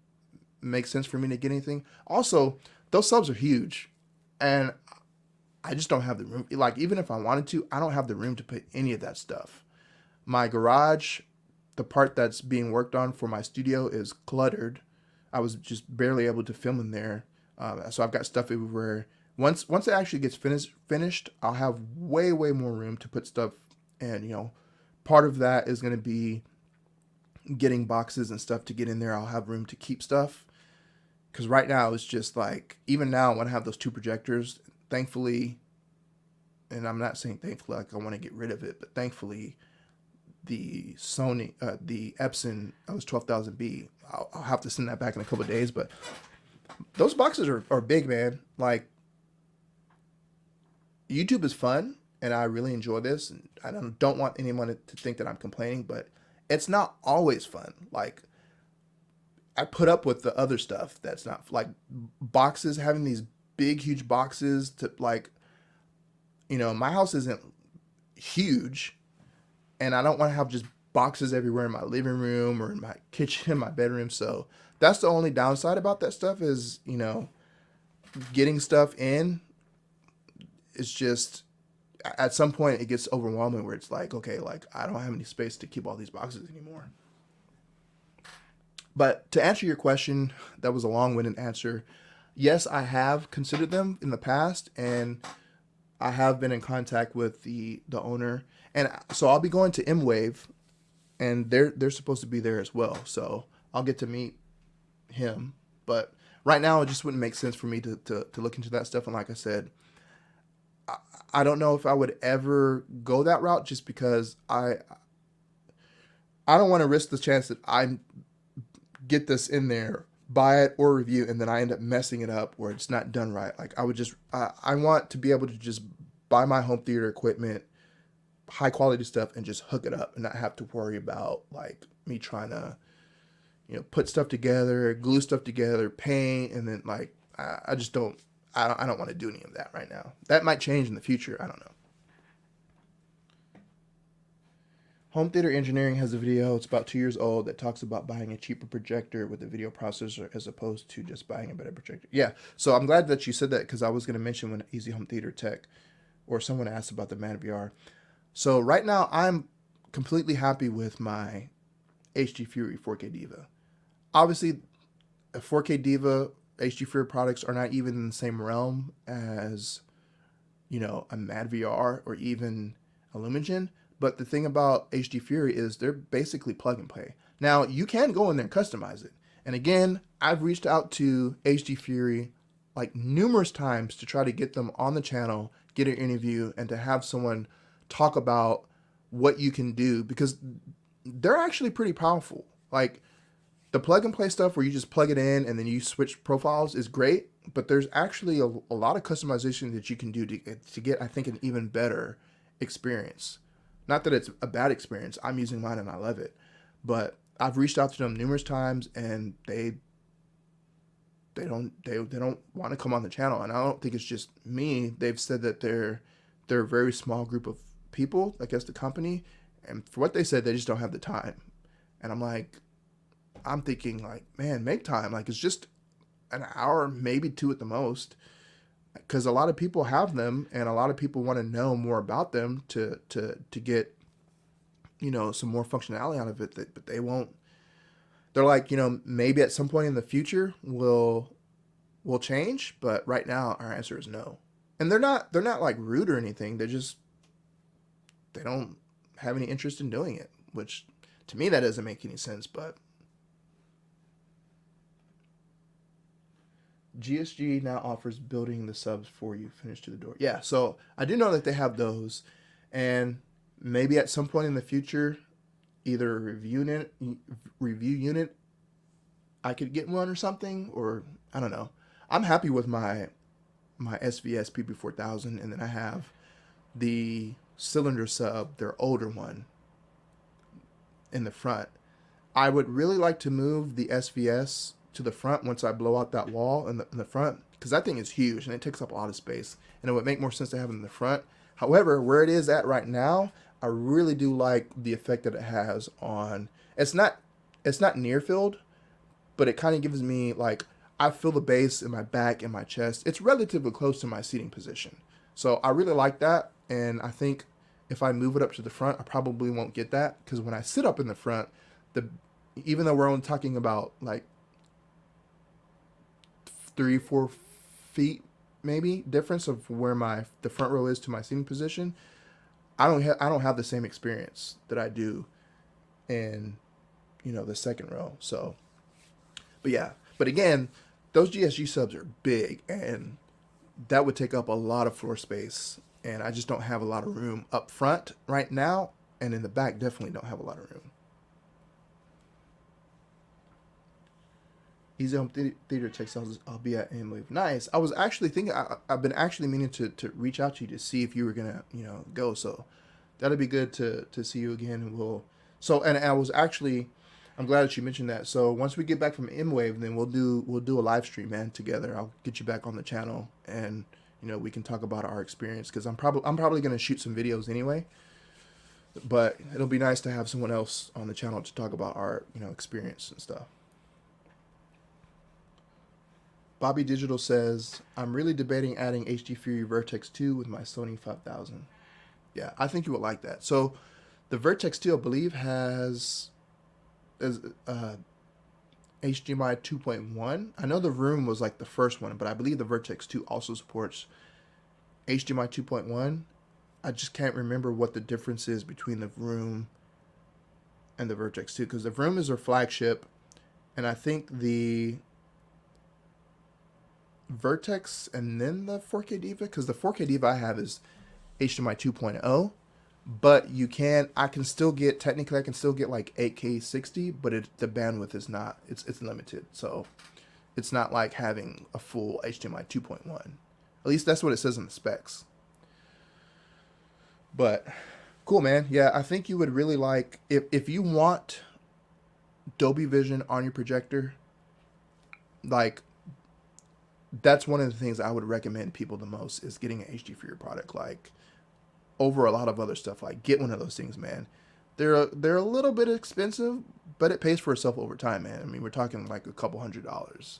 make sense for me to get anything. Also, those subs are huge, and I just don't have the room. Like, even if I wanted to, I don't have the room to put any of that stuff. My garage, the part that's being worked on for my studio, is cluttered. I was just barely able to film in there. So I've got stuff everywhere. Once it actually gets finished, I'll have way more room to put stuff. And part of that is going to be getting boxes and stuff to get in there. I'll have room to keep stuff. Because right now it's just like, even now when I have those two projectors, thankfully, and I'm not saying thankfully like I want to get rid of it, but thankfully the Sony, the Epson OS 12000B, I'll have to send that back in a couple of days, but those boxes are big, man. Like, YouTube is fun, and I really enjoy this, and I don't want anyone to think that I'm complaining, but it's not always fun. Like, I put up with the other stuff that's not, like, boxes, having these big, huge boxes to, like, my house isn't huge, and I don't want to have just boxes everywhere in my living room or in my kitchen, my bedroom. So that's the only downside about that stuff is, getting stuff in is just, at some point it gets overwhelming where it's like, okay, like I don't have any space to keep all these boxes anymore. But to answer your question, that was a long-winded answer. Yes, I have considered them in the past, and I have been in contact with the owner, and so I'll be going to M-Wave, and they're supposed to be there as well. So I'll get to meet him. But right now, it just wouldn't make sense for me to look into that stuff. And like I said, I don't know if I would ever go that route, just because I don't want to risk the chance that I get this in there, buy it or review, and then I end up messing it up or it's not done right. Like, I want to be able to just buy my home theater equipment, high quality stuff, and just hook it up and not have to worry about like me trying to, put stuff together, glue stuff together, paint, and then like, I just don't, I don't want to do any of that right now. That might change in the future. I don't know. Home Theater Engineering has a video, it's about 2 years old, that talks about buying a cheaper projector with a video processor as opposed to just buying a better projector. Yeah, so I'm glad that you said that, because I was going to mention when Easy Home Theater Tech, or someone asked about the Man VR. So right now, I'm completely happy with my HD Fury 4K Diva. Obviously, a 4K Diva, HD Fury products are not even in the same realm as, a Mad VR or even a Lumigen. But the thing about HD Fury is they're basically plug and play. Now, you can go in there and customize it. And again, I've reached out to HD Fury like numerous times to try to get them on the channel, get an interview, and to have someone talk about what you can do, because they're actually pretty powerful. Like, the plug and play stuff where you just plug it in and then you switch profiles is great, but there's actually a lot of customization that you can do to get, I think, an even better experience. Not that it's a bad experience. I'm using mine and I love it. But I've reached out to them numerous times, and they don't want to come on the channel. And I don't think it's just me. They've said that they're a very small group of people, I guess, the company. And for what they said, they just don't have the time. And I'm thinking like, man, make time. Like, it's just an hour, maybe 2 at the most. Because a lot of people have them, and a lot of people want to know more about them to get, some more functionality out of it. But they won't. They're like, maybe at some point in the future we'll change. But right now our answer is no. And they're not like rude or anything. They don't have any interest in doing it, which to me that doesn't make any sense. But GSG now offers building the subs for you, finished to the door. Yeah, so I do know that they have those, and maybe at some point in the future, either a review unit, I could get one or something, or I don't know. I'm happy with my SVS PP4000, and then I have the cylinder sub, their older one, in the front. I would really like to move the SVS to the front once I blow out that wall in the front, because that thing is huge and it takes up a lot of space, and it would make more sense to have it in the front. However, where it is at right now, I really do like the effect that it has on. It's not near field, but it kind of gives me like I feel the bass in my back and my chest. It's relatively close to my seating position, so I really like that. And I think if I move it up to the front, I probably won't get that because when I sit up in the front, the even though we're only talking about like 3-4 feet maybe difference of where the front row is to my seating position, I don't have the same experience that I do in the second row. So, but yeah, but again, those GSG subs are big, and that would take up a lot of floor space, and I just don't have a lot of room up front right now, and in the back definitely don't have a lot of room. Easy Home Theater Textiles, I'll be at Emotiva. Nice. I was actually thinking, I've been actually meaning to reach out to you to see if you were gonna go. So that'd be good to see you again, and and I'm glad that you mentioned that. So once we get back from M-Wave, then we'll do a live stream, man, together. I'll get you back on the channel, and we can talk about our experience, because I'm probably gonna shoot some videos anyway. But it'll be nice to have someone else on the channel to talk about our experience and stuff. Bobby Digital says, I'm really debating adding HD Fury Vertex 2 with my Sony 5000. Yeah, I think you would like that. So the Vertex 2, I believe, has HDMI 2.1. I know the Room was like the first one, but I believe the Vertex 2 also supports HDMI 2.1. I just can't remember what the difference is between the Room and the Vertex 2, because the Room is their flagship, and I think the Vertex and then the 4K Diva, because the 4K Diva I have is HDMI 2.0, but I can still get like 8K 60, but the bandwidth is not, it's limited, so it's not like having a full HDMI 2.1. At least that's what it says in the specs. But cool, man. Yeah, I think you would really like, if you want Dolby Vision on your projector, like, that's one of the things I would recommend people the most, is getting an HD for your product, like, over a lot of other stuff. Like, get one of those things, man. They're a little bit expensive, but it pays for itself over time, man. I mean, we're talking like a couple $100s.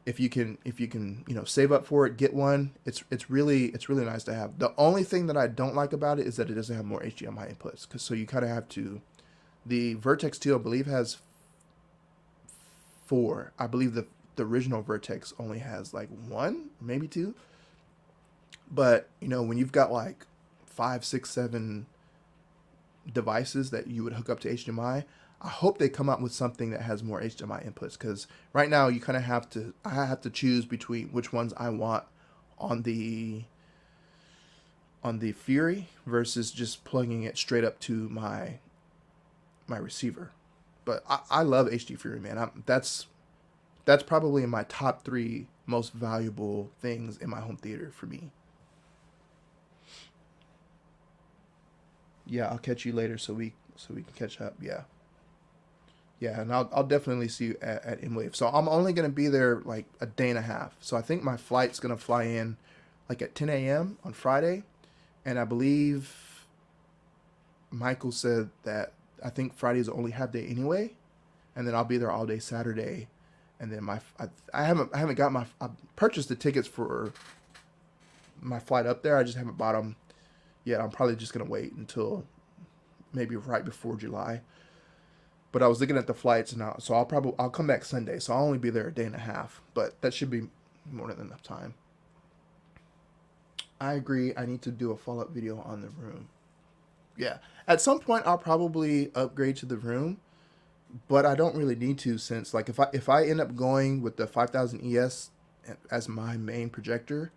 If you can save up for it, get one. It's really nice to have. The only thing that I don't like about it is that it doesn't have more HDMI inputs, so you kind of have to. The Vertex 2, I believe, has 4. I believe the original Vertex only has like 1, maybe 2. But when you've got like 5, 6, 7 devices that you would hook up to HDMI, I hope they come out with something that has more HDMI inputs, because right now you kind of I have to choose between which ones I want on the Fury versus just plugging it straight up to my receiver. But I love HD Fury, man. That's probably in my top 3 most valuable things in my home theater for me. Yeah, I'll catch you later so we can catch up. Yeah, and I'll definitely see you at M-Wave. So I'm only gonna be there like a day and a half. So I think my flight's gonna fly in like at 10 a.m. on Friday, and I believe Michael said that I think Friday is the only half day anyway, and then I'll be there all day Saturday, and then I haven't got I purchased the tickets for my flight up there. I just haven't bought them yet. I'm probably just gonna wait until maybe right before July. But I was looking at the flights now, so I'll come back Sunday, so I'll only be there a day and a half, but that should be more than enough time. I agree. I need to do a follow-up video on the Room. Yeah, at some point I'll probably upgrade to the Room, but I don't really need to, since like if I end up going with the 5000 ES as my main projector,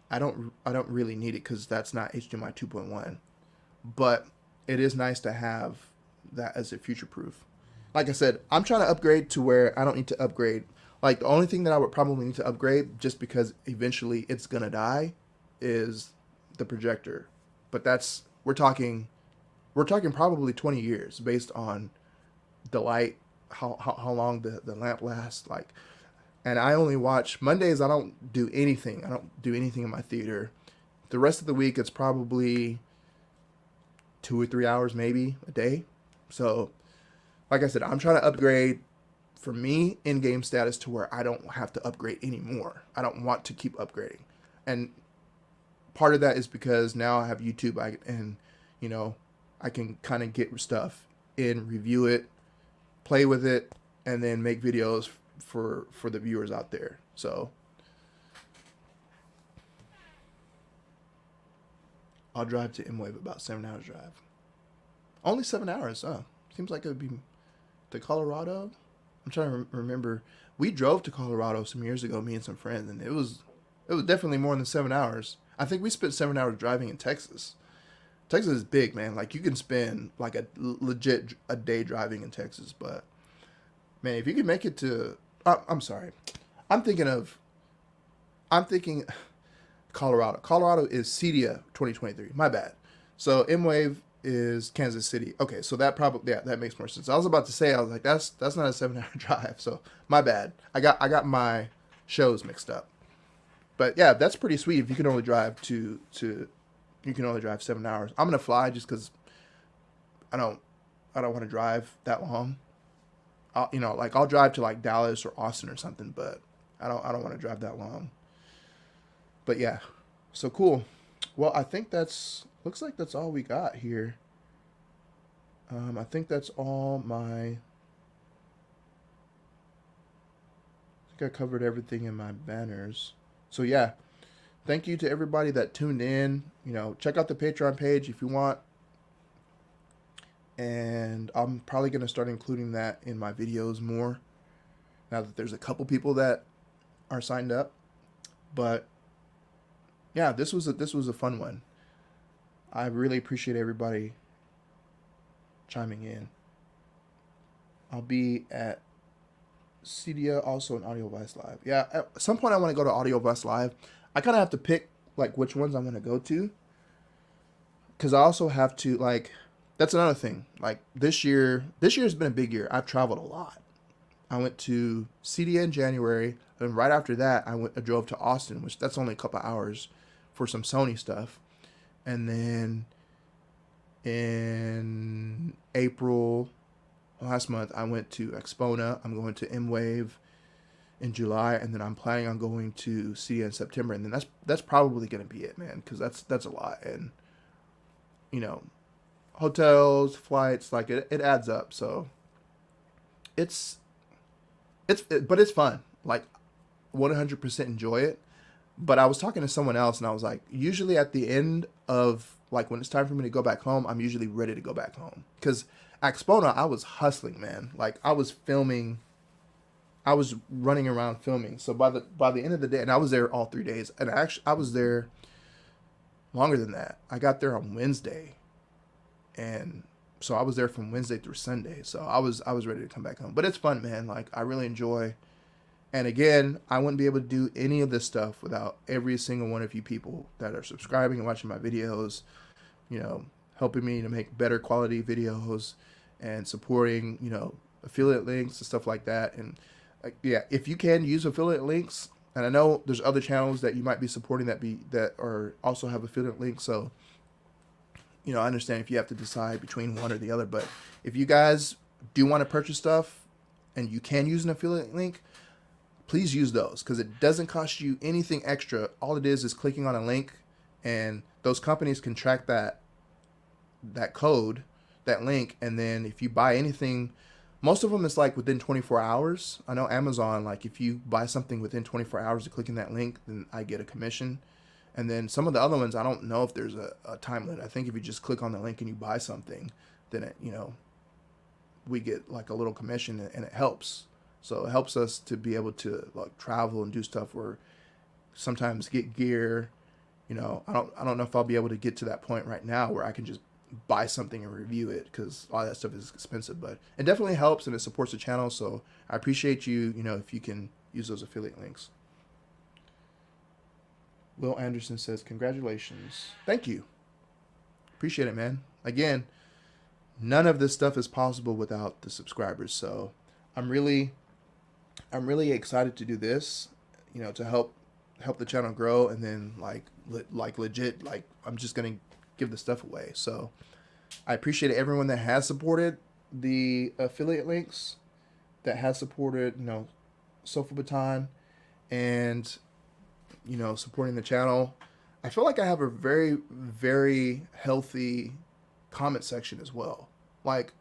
I don't really need it, because that's not HDMI 2.1. But it is nice to have that as a future proof. Like I said, I'm trying to upgrade to where I don't need to upgrade. Like, the only thing that I would probably need to upgrade, just because eventually it's gonna die, is the projector. But we're talking probably 20 years based on the light, how long the lamp lasts. Like, and I only watch Mondays. I don't do anything in my theater The rest of the week, it's probably 2 or 3 hours maybe a day. So, like I said, I'm trying to upgrade for me in-game status to where I don't have to upgrade anymore. I don't want to keep upgrading. And part of that is because now I have YouTube, and I can kind of get stuff in, review it, play with it, and then make videos for the viewers out there. So I'll drive to Emotiva, about 7 hours drive. Only 7 hours, huh? Seems like it would be to Colorado. I'm trying to remember. We drove to Colorado some years ago, me and some friends, and it was definitely more than 7 hours. I think we spent 7 hours driving in Texas. Texas is big, man. Like, you can spend like a legit a day driving in Texas, but man, if you can make it to, I'm sorry, I'm thinking Colorado. Colorado is CEDIA 2023. My bad. So M-Wave is Kansas City. Okay, so that probably, yeah, that makes more sense. I was about to say, I was like, that's not a 7 hour drive. So my bad. I got my shows mixed up. But yeah, that's pretty sweet if you can only drive you can only drive 7 hours. I'm gonna fly just because I don't want to drive that long. I'll drive to like Dallas or Austin or something, but I don't want to drive that long. But yeah, so cool. Well, I think looks like that's all we got here. I think that's all I think I covered everything in my banners. So yeah, thank you to everybody that tuned in. Check out the Patreon page if you want. And I'm probably going to start including that in my videos more now that there's a couple people that are signed up. But yeah, this was a fun one. I really appreciate everybody chiming in. I'll be at CEDIA, also in Audio Vice Live. Yeah, at some point I want to go to Audio Vice Live. I kind of have to pick like which ones I want to go to, because I also have to, like, that's another thing. Like this year's been a big year. I've traveled a lot. I went to CEDIA in January, and right after that I drove to Austin, which that's only a couple hours, for some Sony stuff. And then in April last month I went to Expona. I'm going to M-Wave in July, and then I'm planning on going to CEDIA in September, and then that's probably going to be it, man, because that's a lot. And hotels, flights, like it adds up. So but it's fun. Like 100% enjoy it. But I was talking to someone else, and I was like, usually at the end of, like, when it's time for me to go back home, I'm usually ready to go back home. Because at Expona, I was hustling, man. Like, I was filming. I was running around filming. So by the end of the day, and I was there all 3 days. And I was there longer than that. I got there on Wednesday. And so I was there from Wednesday through Sunday. So I was ready to come back home. But it's fun, man. Like, I really enjoy. And again, I wouldn't be able to do any of this stuff without every single one of you people that are subscribing and watching my videos, helping me to make better quality videos and supporting, affiliate links and stuff like that. And yeah, if you can use affiliate links, and I know there's other channels that you might be supporting that are also have affiliate links. So, I understand if you have to decide between one or the other, but if you guys do want to purchase stuff and you can use an affiliate link, please use those, because it doesn't cost you anything extra. All it is clicking on a link, and those companies can track that code, that link, and then if you buy anything, most of them is like within 24 hours. I know Amazon, like if you buy something within 24 hours of clicking that link, then I get a commission. And then some of the other ones, I don't know if there's a time limit. I think if you just click on the link and you buy something, then we get like a little commission, and it helps. So it helps us to be able to like travel and do stuff, or sometimes get gear. I don't know if I'll be able to get to that point right now where I can just buy something and review it, because all that stuff is expensive. But it definitely helps, and it supports the channel. So I appreciate you, if you can use those affiliate links. Will Anderson says, congratulations. Thank you. Appreciate it, man. Again, none of this stuff is possible without the subscribers. So I'm really excited to do this, to help help the channel grow, and then like legit, like I'm just gonna give the stuff away. So I appreciate everyone that has supported the affiliate links, that has supported, you know, SofaBaton, and, you know, supporting the channel. I feel like I have a very, very healthy comment section as well. Like,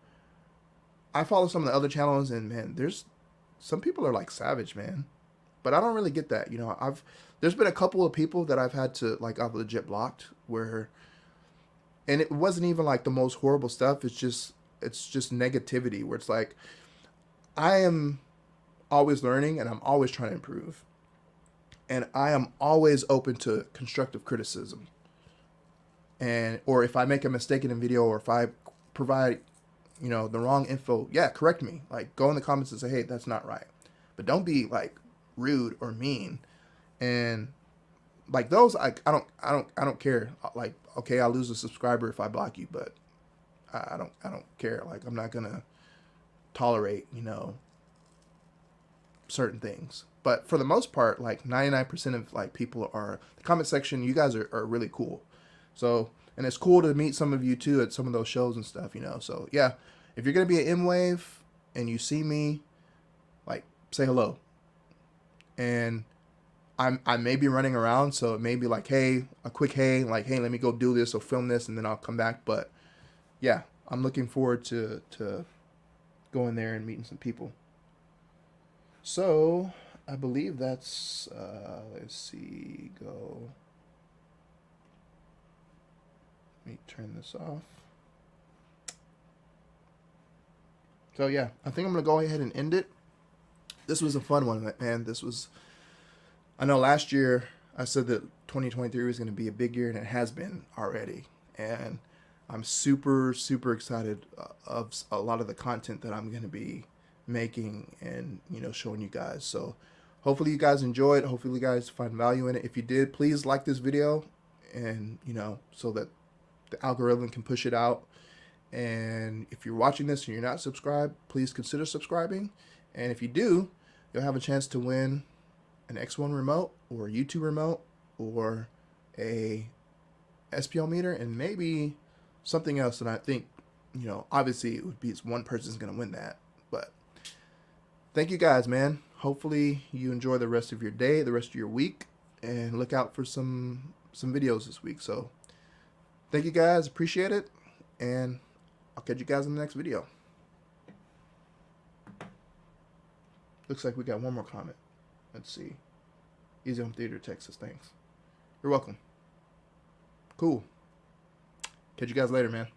I follow some of the other channels, and man, there's some people are like savage, man. But I don't really get that. You know, there's been a couple of people that I've had to, like, I've legit blocked, where, and it wasn't even like the most horrible stuff. It's just negativity, where it's like, I am always learning and I'm always trying to improve. And I am always open to constructive criticism. And, or if I make a mistake in a video, or if I provide, you know, the wrong info, yeah, correct me. Like, go in the comments and say, hey, that's not right. But don't be like rude or mean. And like those, I don't care. Like, okay, I'll lose a subscriber if I block you, but I don't care. Like, I'm not gonna tolerate, you know, certain things. But for the most part, like 99% of like people are, the comment section, you guys are really cool. So, and it's cool to meet some of you too at some of those shows and stuff, you know. So yeah, if you're gonna be an M-Wave and you see me, like, say hello. And I may be running around, so it may be like, hey, a quick hey, like, hey, let me go do this or film this, and then I'll come back. But yeah, I'm looking forward to going there and meeting some people. So I believe that's, let's see, go. Let me turn this off. So yeah, I think I'm gonna go ahead and end it. This was a fun one, man. This was, I know last year I said that 2023 was going to be a big year, and it has been already. And I'm super, super excited of a lot of the content that I'm going to be making and, you know, showing you guys. So hopefully you guys enjoy it. Hopefully you guys find value in it. If you did, please like this video, and, you know, so that the algorithm can push it out. And if you're watching this and you're not subscribed, please consider subscribing. And if you do, you'll have a chance to win an X1 remote, or a U2 remote, or a SPL meter, and maybe something else. And I think, you know, obviously it would be one person's going to win that. But thank you guys, man. Hopefully you enjoy the rest of your day, the rest of your week, and look out for some videos this week. So thank you guys. Appreciate it. And I'll catch you guys in the next video. Looks like we got one more comment. Let's see. Easy Home Theater, Texas. Thanks. You're welcome. Cool. Catch you guys later, man.